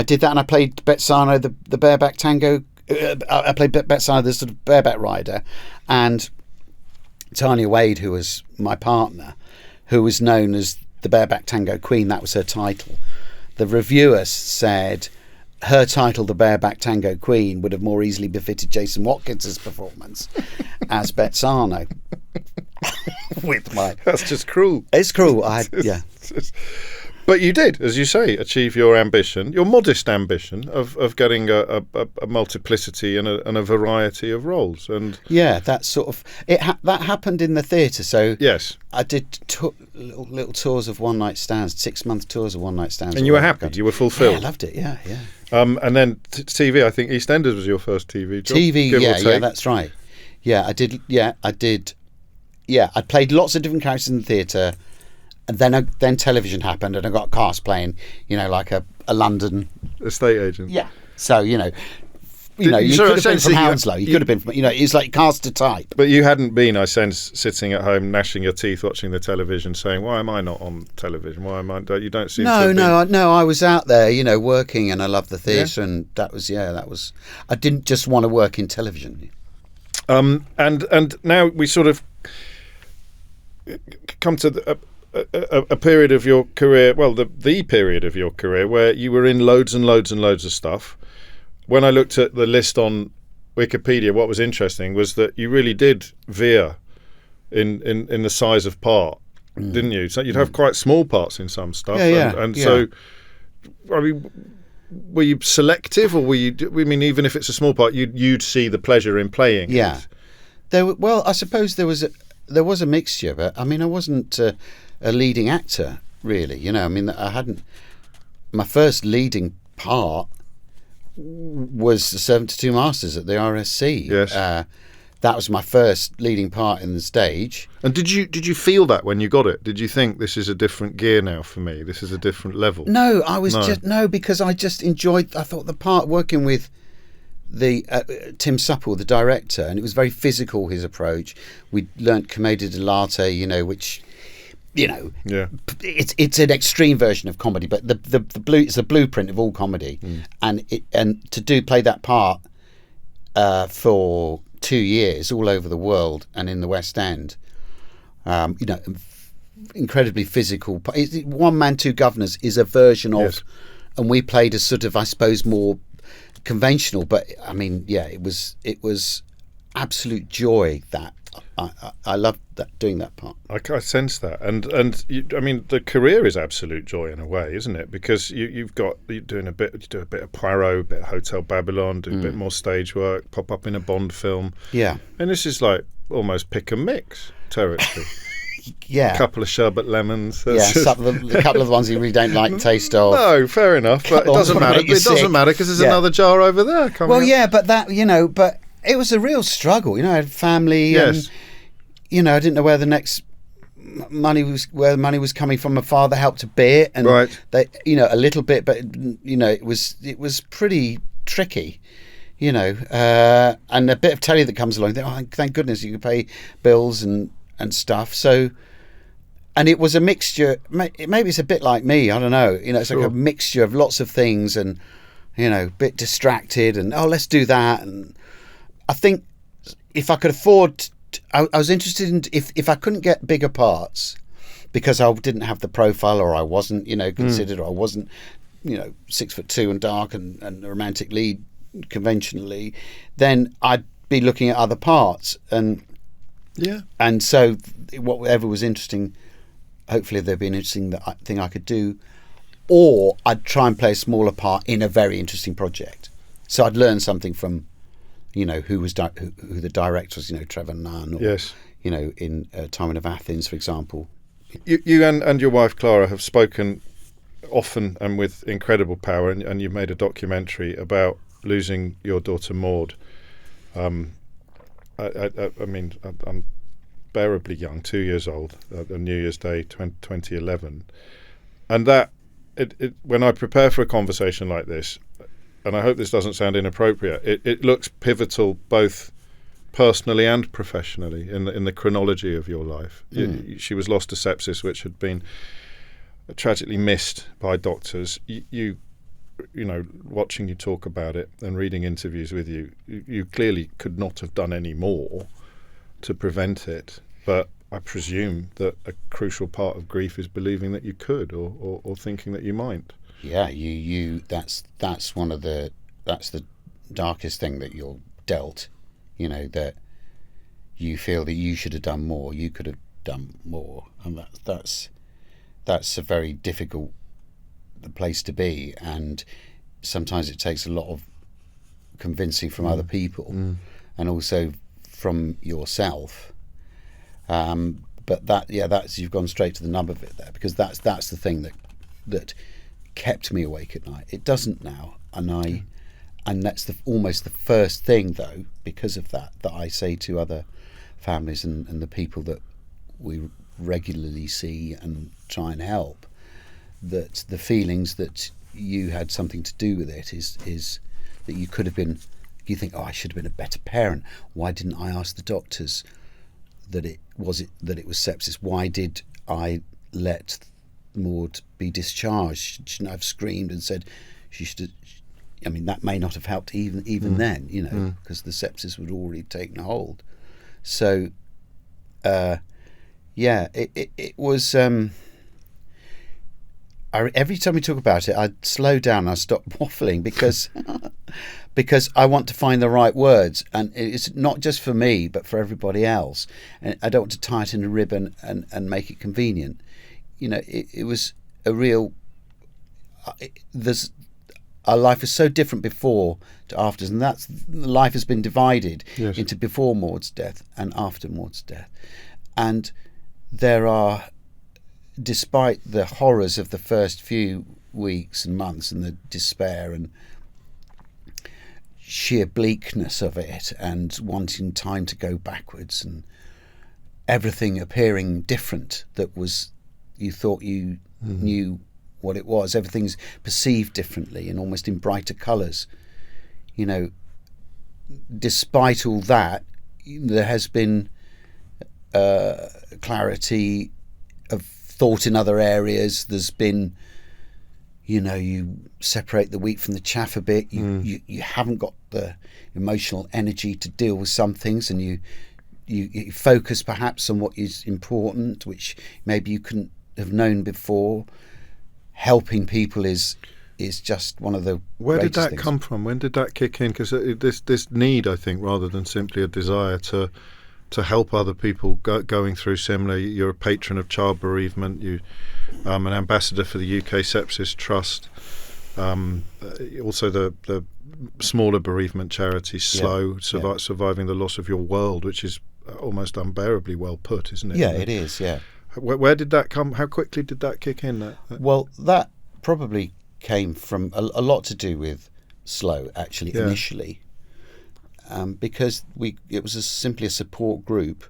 did that, and I played Bezzano, the bareback tango. I played Bezzano, the sort of bareback rider, and Tanya Wade, who was my partner, who was known as the bareback tango queen. That was her title. The reviewer said her title, the bareback tango queen, would have more easily befitted Jason Watkins' performance as Bezzano. That's just cruel. It's cruel. Yeah. But you did, as you say, achieve your ambition, your modest ambition of getting a multiplicity and a variety of roles. And yeah, that sort of that happened in the theatre. So yes, I did little tours of one night stands, 6-month tours of one night stands. And you were happy, you were fulfilled. Yeah, I loved it. Yeah. And then TV. I think EastEnders was your first TV job. TV, yeah, that's right. Yeah, I did. Yeah, I did. Yeah, I played lots of different characters in the theatre. And then television happened, and I got cast playing, like a London estate agent. Yeah. So you could have been from Hounslow. You could have been from, it's like cast to type. But you hadn't been, I sense, sitting at home gnashing your teeth watching the television, saying, "Why am I not on television? Why am I?" You don't seem to. No. I was out there, working, and I loved the theatre, and that was. I didn't just want to work in television. And now we sort of come to a period of your career, well, the period of your career where you were in loads and loads and loads of stuff. When I looked at the list on Wikipedia, what was interesting was that you really did veer in the size of part, didn't you? So you'd have quite small parts in some stuff. So, I mean, were you selective, or were you? I mean, even if it's a small part, you'd see the pleasure in playing. Yeah. It. Well, I suppose there was a mixture, but I mean, I wasn't a leading actor, really. I mean, I hadn't. My first leading part was The Servant to Two Masters at the RSC. Yes. That was my first leading part in the stage. And did you feel that when you got it? Did you think, this is a different gear now for me? This is a different level? No, because I just enjoyed. I thought the part working with the Tim Supple, the director, and it was very physical, his approach. We learnt Commedia dell'arte, which. It's an extreme version of comedy, but it's the blueprint of all comedy, and to play that part for 2 years all over the world and in the West End, incredibly physical. One Man, Two Governors is a version of, and we played a sort of, I suppose, more conventional. But I mean, it was absolute joy that. I loved doing that part. I sense that, and I mean, the career is absolute joy in a way, isn't it? Because you do a bit of Poirot, a bit of Hotel Babylon, do a bit more stage work, pop up in a Bond film. Yeah, and this is like almost pick and mix territory. Yeah. A couple of sherbet lemons. Yeah, a couple of the ones you really don't like the taste of. No, fair enough. But it doesn't matter. It doesn't matter because there's another jar over there coming up. Yeah, but but it was a real struggle. I had family. Yes. And, I didn't know where the next money was coming from. My father helped a bit, and right. A little bit, but it was pretty tricky. And a bit of telly that comes along. Thank goodness you can pay bills and stuff. So, and it was a mixture. Maybe it's a bit like me. I don't know. It's Sure. like a mixture of lots of things, and a bit distracted, and let's do that. And I think if I could afford, I was interested in if I couldn't get bigger parts because I didn't have the profile, or I wasn't, considered, or I wasn't, 6'2" and dark and a romantic lead conventionally, then I'd be looking at other parts, and so whatever was interesting, hopefully there'd be an interesting thing I could do, or I'd try and play a smaller part in a very interesting project. So I'd learn something from, who the director was, Trevor Nunn, or, yes, in Timon of Athens, for example. You and your wife Clara have spoken often and with incredible power, and you've made a documentary about losing your daughter Maud. I mean, I'm bearably young, 2 years old, on New Year's Day 2011, and that when I prepare for a conversation like this, and I hope this doesn't sound inappropriate, it looks pivotal both personally and professionally in the chronology of your life. She was lost to sepsis, which had been tragically missed by doctors. You watching you talk about it and reading interviews with you, you clearly could not have done any more to prevent it. But I presume that a crucial part of grief is believing that you could, or thinking that you might. Yeah, that's the darkest thing that you're dealt. That you feel that you should have done more, you could have done more, and that's a very difficult place to be, and sometimes it takes a lot of convincing from other people, and also from yourself. But that's you've gone straight to the nub of it there, because that's the thing that kept me awake at night. It doesn't now, and that's almost the first thing, though, because of that I say to other families and the people that we regularly see and try and help, that the feelings that you had something to do with it is that you could have been. You think, I should have been a better parent. Why didn't I ask the doctors that it was sepsis? Why did I let Maud be discharged? She shouldn't have screamed and said she should. I mean, that may not have helped even then, because the sepsis would already taken hold. So, it was. Every time we talk about it, I'd slow down. I stop waffling because I want to find the right words, and it's not just for me, but for everybody else. And I don't want to tie it in a ribbon and make it convenient. It was a real. Our life was so different before to after, and life has been divided into before Maud's death and after Maud's death. And there are, despite the horrors of the first few weeks and months and the despair and sheer bleakness of it, and wanting time to go backwards, and everything appearing different that was, you thought you knew what it was. Everything's perceived differently and almost in brighter colours. Despite all that, there has been clarity of thought in other areas. There's been, you separate the wheat from the chaff a bit. You haven't got the emotional energy to deal with some things, and you focus perhaps on what is important, which maybe you couldn't have known before. Helping people is just one of the Where did that things. come from? When did that kick in? Because this need, I think, rather than simply a desire to help other people going through similar. You're a patron of child bereavement. You an ambassador for the UK Sepsis Trust. Also the smaller bereavement charities, Slow, Surviving the Loss of Your World, which is almost unbearably well put, isn't it? Yeah, it is, yeah. Where did that come? How quickly did that kick in? Well, that probably came from a lot to do with Slow, actually, initially, because it was simply a support group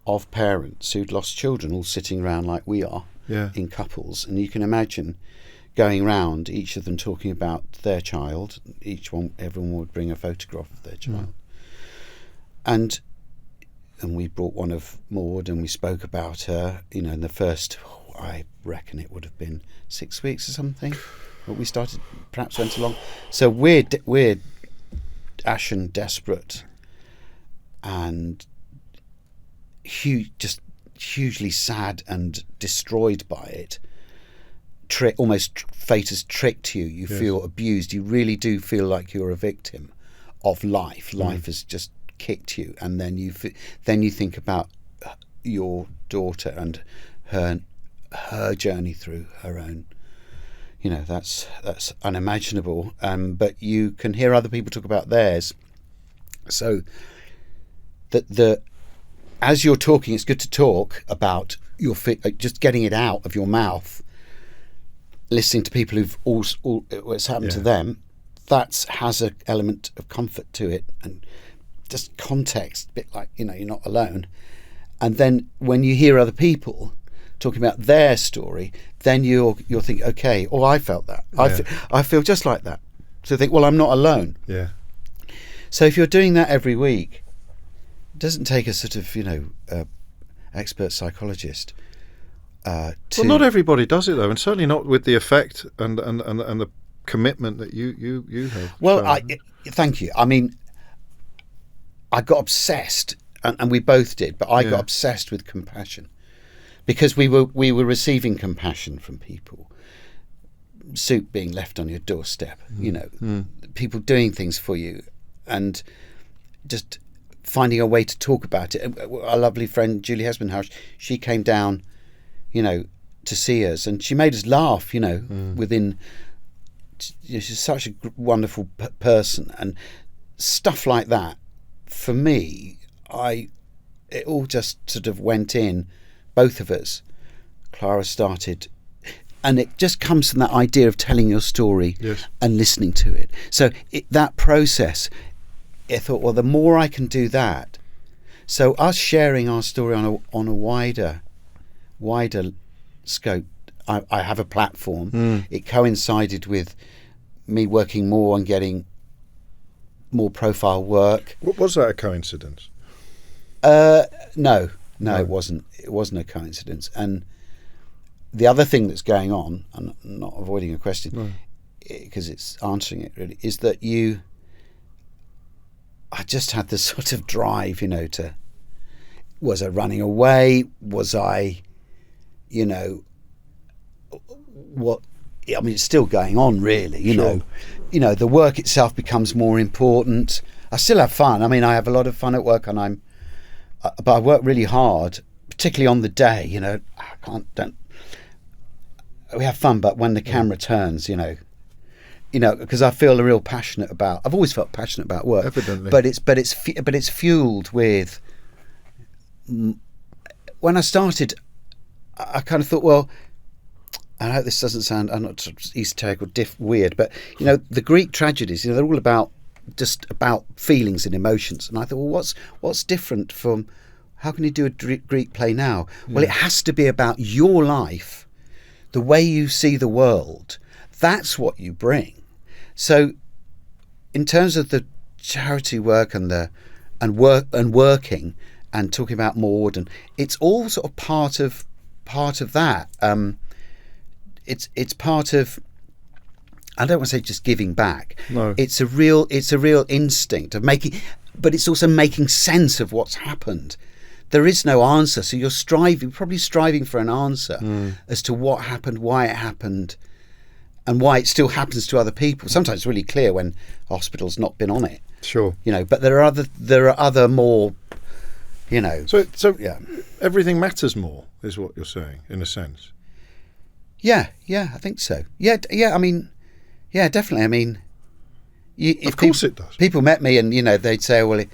of parents who'd lost children, all sitting around like we are, in couples, and you can imagine going round, each of them talking about their child. Everyone would bring a photograph of their child, and we brought one of Maud, and we spoke about her. In the first, I reckon it would have been 6 weeks or something. But we started, perhaps went along. So we're ashen, desperate, and just hugely sad and destroyed by it. Almost fate has tricked you. You feel abused. You really do feel like you're a victim of life. Life has just kicked you, and then you think about your daughter and her journey through her own. That's unimaginable. But you can hear other people talk about theirs. So as you're talking, it's good to talk about just getting it out of your mouth. Listening to people who've what's happened to them, that has an element of comfort to it, and just context, a bit like you're not alone. And then when you hear other people talking about their story, then you're thinking, okay, I felt that. I feel just like that. So think, well, I'm not alone. Yeah. So if you're doing that every week, it doesn't take a sort of expert psychologist. Well, not everybody does it though, and certainly not with the effect and the commitment that you have. Well, thank you. I mean, I got obsessed, and we both did, but I got obsessed with compassion, because we were receiving compassion from people. Soup being left on your doorstep, people doing things for you, and just finding a way to talk about it. Our lovely friend Julie Hesbenhouse, she came down, to see us, and she made us laugh, within. She's such a wonderful person, and stuff like that. For me, it all just sort of went in, both of us. Clara started, and it just comes from that idea of telling your story and listening to it. So that process, I thought, well, the more I can do that, so us sharing our story on a wider scope. I have a platform. It coincided with me working more and getting more profile work. Was that a coincidence? No, it wasn't. It wasn't a coincidence. And the other thing that's going on, I'm not avoiding a question, because it's answering it really, is that I just had this sort of drive, was I running away? Was I, it's still going on really, you know, the work itself becomes more important. I still have fun. I mean, I have a lot of fun at work, and but I work really hard, particularly on the day, we have fun, but when the camera turns, because I feel real passionate about. I've always felt passionate about work, evidently, but it's fueled with. When I started, I kind of thought, well, I hope this doesn't sound, I'm not esoteric or weird, but the Greek tragedies, they're all about feelings and emotions, and I thought, well, what's different from how can you do a Greek play now? Well, it has to be about your life, the way you see the world. That's what you bring. So, in terms of the charity work and working and talking about Maud, and it's all sort of part of that. It's part of. I don't want to say just giving back. No. It's a real instinct of making, but it's also making sense of what's happened. There is no answer, so you're probably striving for an answer as to what happened, why it happened, and why it still happens to other people. Sometimes it's really clear when a hospital's not been on it. Sure. But there are other more, So yeah, everything matters more, is what you're saying, in a sense. Yeah, I think so. Yeah. I mean, Yeah, definitely. I mean, Of course it does. People met me and, they'd say, well,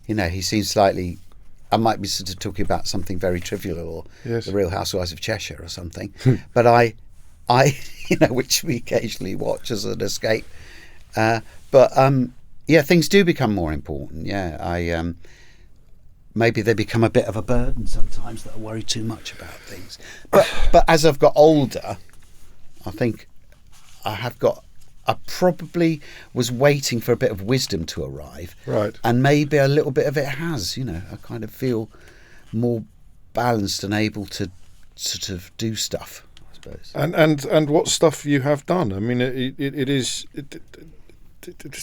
he seems slightly... I might be sort of talking about something very trivial or Yes. The Real Housewives of Cheshire or something. But I, which we occasionally watch as an escape. Things do become more important. Yeah, maybe they become a bit of a burden sometimes, that I worry too much about things. But as I've got older, I think I probably was waiting for a bit of wisdom to arrive. Right. And maybe a little bit of it has, I kind of feel more balanced and able to sort of do stuff, I suppose. And what stuff you have done. I mean, it's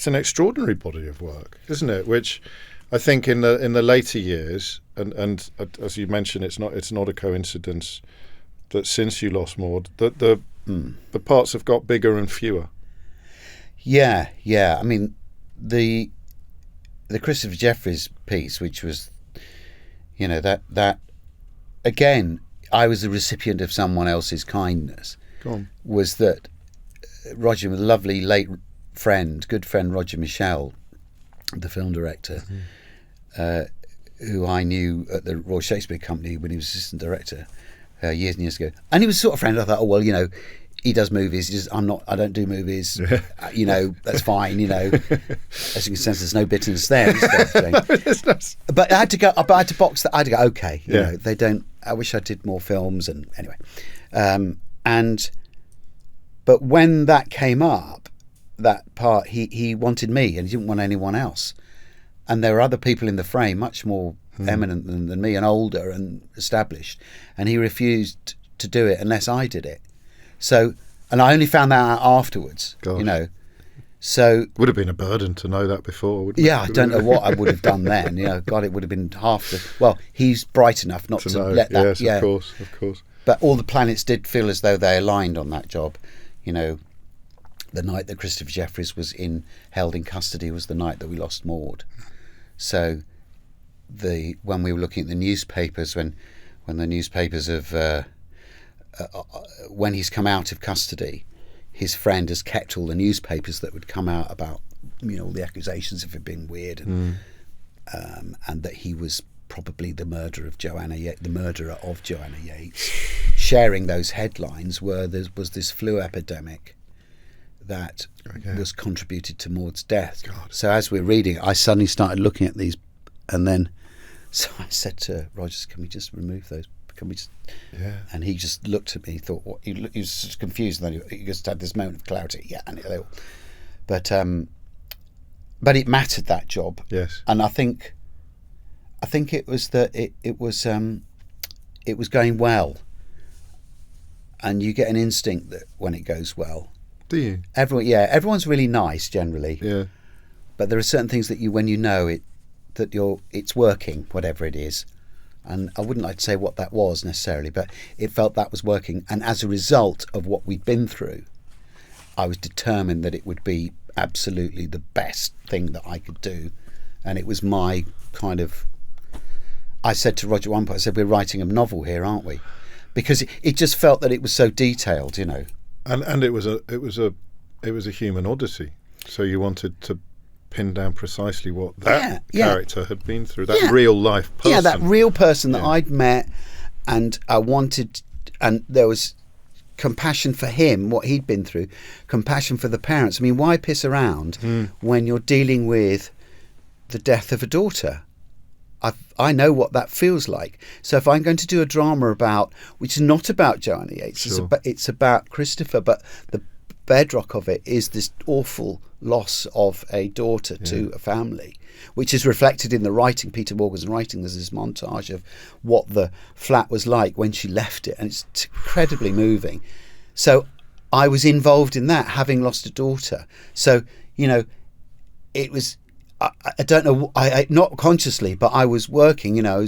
an extraordinary body of work, isn't it? Which I think in the later years, and as you mentioned, it's not a coincidence that since you lost Maud, that the parts have got bigger and fewer. Yeah. I mean, the Christopher Jefferies piece, which was, that again, I was the recipient of someone else's kindness. Go on. Was that Roger, a lovely late good friend Roger Michel, the film director, who I knew at the Royal Shakespeare Company when he was assistant director years and years ago, and he was the sort of friend I thought, oh well, he does movies. I don't do movies. That's fine. As you can sense, there's no bitterness there. But I had to go. But I had to box that. I had to go. Okay, they don't. I wish I did more films. And anyway, but when that came up, that part, he wanted me, and he didn't want anyone else. And there were other people in the frame, much more eminent than me, and older and established, and he refused to do it unless I did it. So, and I only found that out afterwards. Gosh. So would have been a burden to know that before, wouldn't it? Yeah, I don't know what I would have done then. God, it would have been half the. Well, he's bright enough not to let that. Yes, of course. But all the planets did feel as though they aligned on that job. The night that Christopher Jefferies was held in custody was the night that we lost Maud. So, when we were looking at the newspapers, when the newspapers have. When he's come out of custody, his friend has kept all the newspapers that would come out about all the accusations of it being weird, and that he was probably the murderer of Joanna Yates. Sharing those headlines there was this flu epidemic that was contributed to Maud's death. God. So as we're reading, I suddenly started looking at these, and then so I said to Rogers, "Can we just remove those? Can we just?" Yeah. And he just looked at me, thought, "What?" He was just confused, and then he just had this moment of clarity. Yeah, but it mattered, that job. Yes. And I think it was that it was going well, and you get an instinct that when it goes well. Do you? Everyone's really nice generally. Yeah. But there are certain things that when you know it, that it's working, whatever it is. And I wouldn't like to say what that was necessarily, but it felt that was working. And as a result of what we'd been through, I was determined that it would be absolutely the best thing that I could do. And it was my kind of... I said to Roger at one point, I said, we're writing a novel here, aren't we? Because it just felt that it was so detailed, And it was a human odyssey. So you wanted to pin down precisely what that character had been through, that real life person. Yeah, that real person that I'd met, and I wanted, and there was compassion for him, what he'd been through, compassion for the parents. I mean, why piss around when you're dealing with the death of a daughter? I know what that feels like. So if I'm going to do a drama which is not about Joanna Yates, sure. it's about Christopher, but the bedrock of it is this awful loss of a daughter to a family, which is reflected in the writing. Peter Morgan's writing. There's this montage of what the flat was like when she left it, and it's incredibly moving. So I was involved in that, having lost a daughter. So it was. I don't know. I not consciously, but I was working. I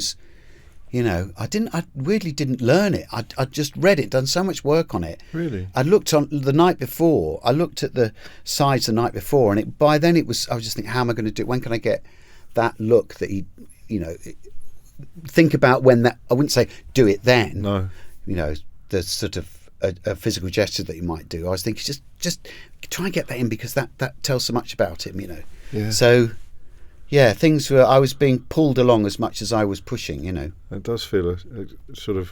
weirdly didn't learn it. I just read it, done so much work on it. Really? I looked on the night before. I looked at the sides the night before, and by then I was just thinking, how am I going to do it? When can I get that look that he, think about when that, I wouldn't say do it then. No. The sort of a physical gesture that he might do, I was thinking just try and get that in, because that tells so much about him, you know. Yeah. So yeah, things were, I was being pulled along as much as I was pushing, you know. It does feel a sort of.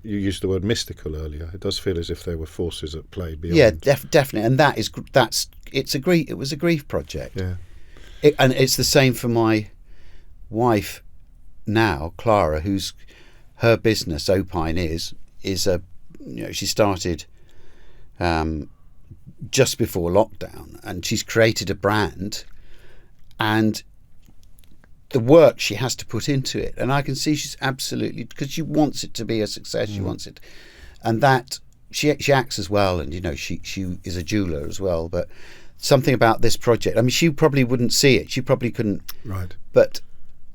You used the word mystical earlier. It does feel as if there were forces at play beyond. Yeah, definitely, and it was a grief project. Yeah. And it's the same for my wife now, Clara, who's her business Opine is a, you know, she started just before lockdown, and she's created a brand, and the work she has to put into it, and I can see she's absolutely, because she wants it to be a success. She wants it, and that she acts as well, and you know she is a jeweler as well. But something about this project, I mean, she probably wouldn't see it. She probably couldn't. Right.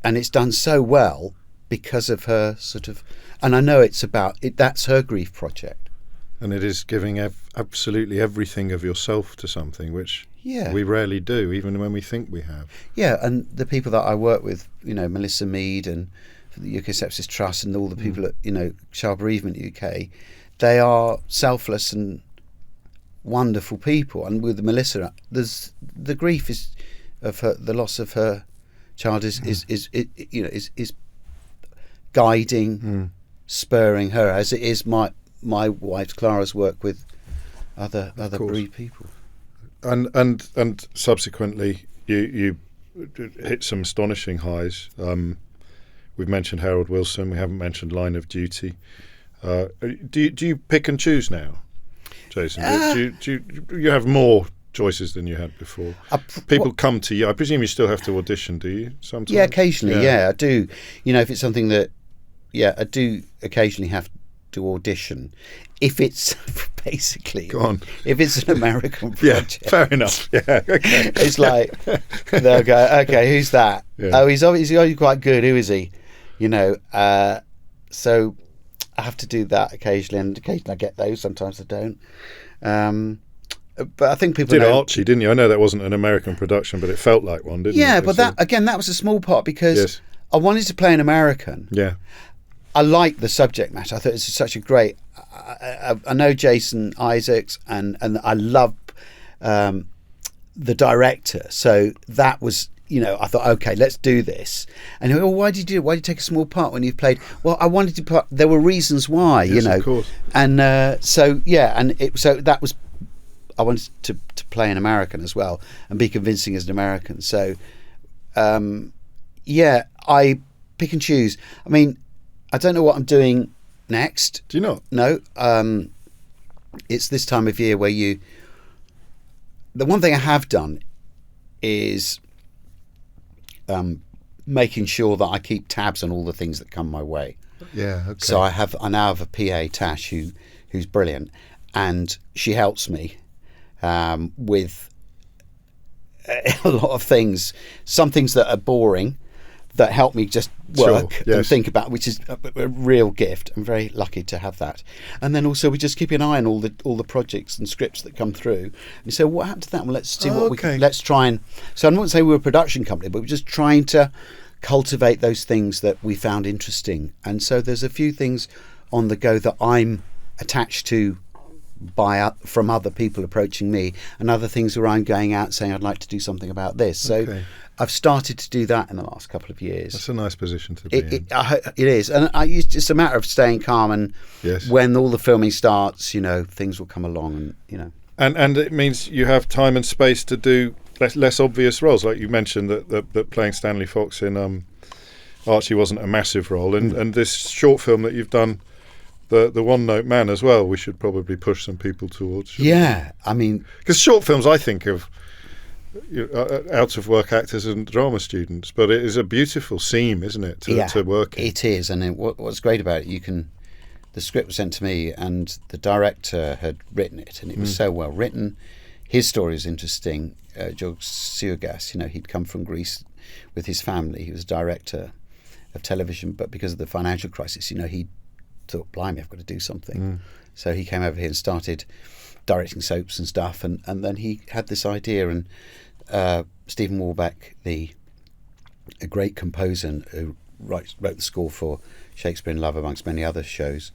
And it's done so well because of her sort of, and I know it's about it. That's her grief project. And it is giving absolutely everything of yourself to something, which we rarely do, even when we think we have. Yeah, and the people that I work with, you know, Melissa Mead and the UK Sepsis Trust and all the people at, you know, Child Bereavement UK, they are selfless and wonderful people. And with Melissa, there's the grief of her, the loss of her child is guiding, spurring her, as it is my wife Clara's work with other bereaved people. And subsequently you hit some astonishing highs. We've mentioned Harold Wilson. We haven't mentioned Line of Duty. Do you pick and choose now, Jason? Do you have more choices than you had before? People come to you. I presume you still have to audition, do you? Sometimes. Yeah, occasionally. Yeah, I do. You know, if it's something that, I do occasionally have to audition. If it's basically, go on. If it's an American project, yeah, fair enough. Yeah, okay. It's like they'll go, okay, who's that? Yeah. Oh, he's obviously quite good. Who is he? You know. So I have to do that occasionally, and occasionally I get those. Sometimes I don't. But I think people did know, Archie, didn't you? I know that wasn't an American production, but it felt like one, didn't it? Yeah, but that was a small part because I wanted to play an American. Yeah. I liked the subject matter. I thought it was such a great. I know Jason Isaacs, and I love the director. So that was, you know, I thought, okay, let's do this. And he went, well, why did you do it? Why did you take a small part when you played? Well, I wanted to play. There were reasons why, yes, you know. Of course. And so that was. I wanted to play an American as well and be convincing as an American. So, I pick and choose. I mean, I don't know what I'm doing next. Do you not? No. It's this time of year where the one thing I have done is making sure that I keep tabs on all the things that come my way. Yeah. Okay. So I now have a PA, Tash, who's brilliant, and she helps me with a lot of things. Some things that are boring that help me just work and think about, which is a real gift. I'm very lucky to have that. And then also we just keep an eye on all the projects and scripts that come through. And you say, what happened to that? Well, let's see what we can. Let's try and. So I don't want to say we're a production company, but we're just trying to cultivate those things that we found interesting. And so there's a few things on the go that I'm attached to from other people approaching me, and other things where I'm going out saying I'd like to do something about this. So I've started to do that in the last couple of years. That's a nice position to be in. It is, and it's just a matter of staying calm, and when all the filming starts, you know, things will come along, and you know. And it means you have time and space to do less obvious roles, like you mentioned that playing Stanley Fox in Archie wasn't a massive role, and this short film that you've done. The One Note Man as well, we should probably push some people towards. Yeah, I mean... Because short films, I think of out-of-work actors and drama students, but it is a beautiful seam, isn't it, to work in? It is, and what's great about it, the script was sent to me, and the director had written it, and it was so well written. His story is interesting. George Siogas, you know, he'd come from Greece with his family. He was a director of television, but because of the financial crisis, you know, he thought, blimey, I've got to do something. So he came over here and started directing soaps and stuff, and then he had this idea, and Stephen Warbeck, a great composer who wrote the score for Shakespeare in Love amongst many other shows,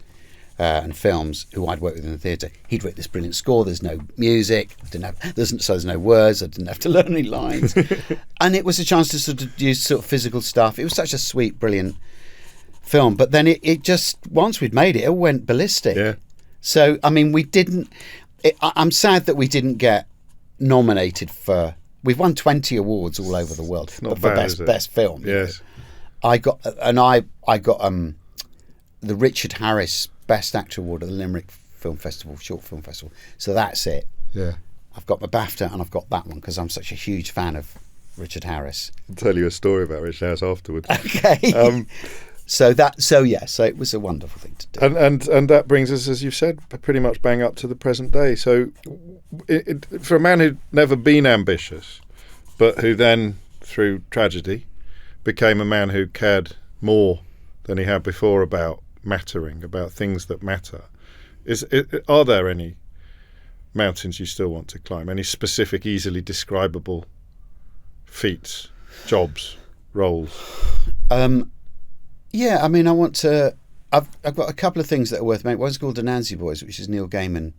and films who I'd worked with in the theatre. He'd written this brilliant score. There's no music. There's no words. I didn't have to learn any lines. And it was a chance to sort of use sort of physical stuff. It was such a sweet, brilliant film. But then it just, once we'd made it, it went ballistic. Yeah. So, I mean, we didn't... I'm sad that we didn't get nominated for... We've won 20 awards all over the world Not for bad, best film. Yes. I got the Richard Harris Best Actor Award at the Limerick Film Festival, Short Film Festival. So that's it. Yeah. I've got my BAFTA and I've got that one because I'm such a huge fan of Richard Harris. I'll tell you a story about Richard Harris afterwards. Okay. So it was a wonderful thing to do. And that brings us, as you've said, pretty much bang up to the present day. So for a man who'd never been ambitious, but who then, through tragedy, became a man who cared more than he had before about mattering, about things that matter, are there any mountains you still want to climb? Any specific, easily describable feats, jobs, roles? Yeah, I mean, I want to... I've got a couple of things that are worth making. One's called the Nancy Boys, which is Neil Gaiman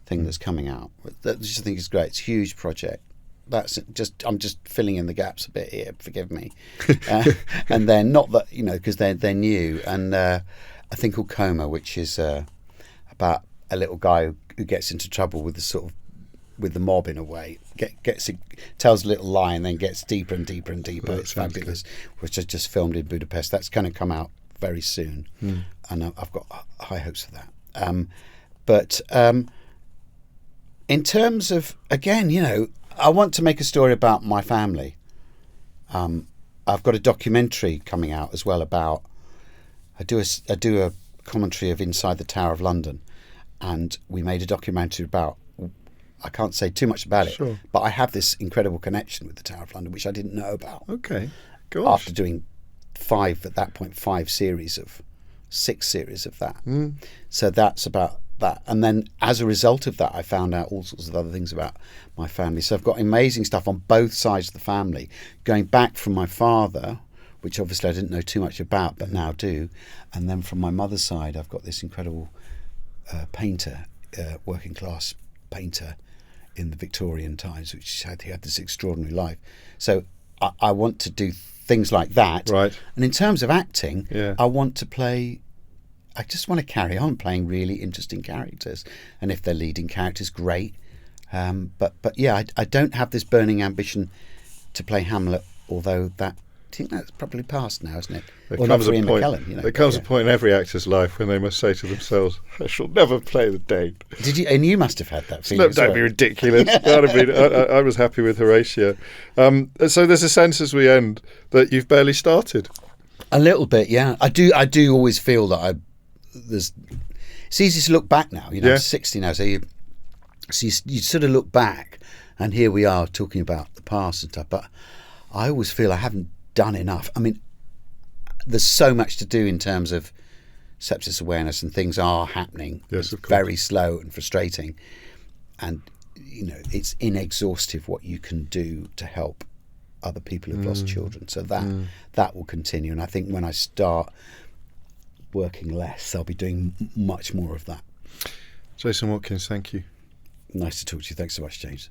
thing that's coming out. That which I think is great. It's a huge project. I'm just filling in the gaps a bit here. Forgive me. And then not that because they're new. And a thing called Coma, which is about a little guy who gets into trouble with the mob in a way. Tells a little lie and then gets deeper and deeper and deeper. It's fabulous. Which I just filmed in Budapest. That's going to come out very soon, and I've got high hopes for that. But in terms of, again, I want to make a story about my family. I've got a documentary coming out as well about. I do a commentary of Inside the Tower of London, and we made a documentary about. I can't say too much about it, Sure. but I have this incredible connection with the Tower of London, which I didn't know about. Okay, gosh. After doing 6 series of that. So that's about that. And then as a result of that, I found out all sorts of other things about my family. So I've got amazing stuff on both sides of the family, going back from my father, which obviously I didn't know too much about, but now do. And then from my mother's side, I've got this incredible painter, working class painter in the Victorian times, which he had this extraordinary life. So I want to do things like that. Right. And in terms of acting, Yeah. I just want to carry on playing really interesting characters. And if they're leading characters, great. But yeah, I don't have this burning ambition to play Hamlet, although I think that's probably past now, isn't it? There comes a point in every actor's life when they must say to themselves, I shall never play the Dane. Did you? And you must have had that feeling. No, don't be ridiculous. I was happy with Horatio. So there's a sense as we end that you've barely started. A little bit, yeah. I do always feel that it's easy to look back now. I'm 60 now, so you sort of look back, and here we are talking about the past and stuff. But I always feel I haven't done enough. I mean, there's so much to do in terms of sepsis awareness, and things are happening. Yes, of course. Very slow and frustrating, and it's inexhaustive what you can do to help other people who've lost children. So that will continue, and I think when I start working less, I'll be doing much more of that. Jason Watkins, thank you. Nice to talk to you. Thanks so much, James.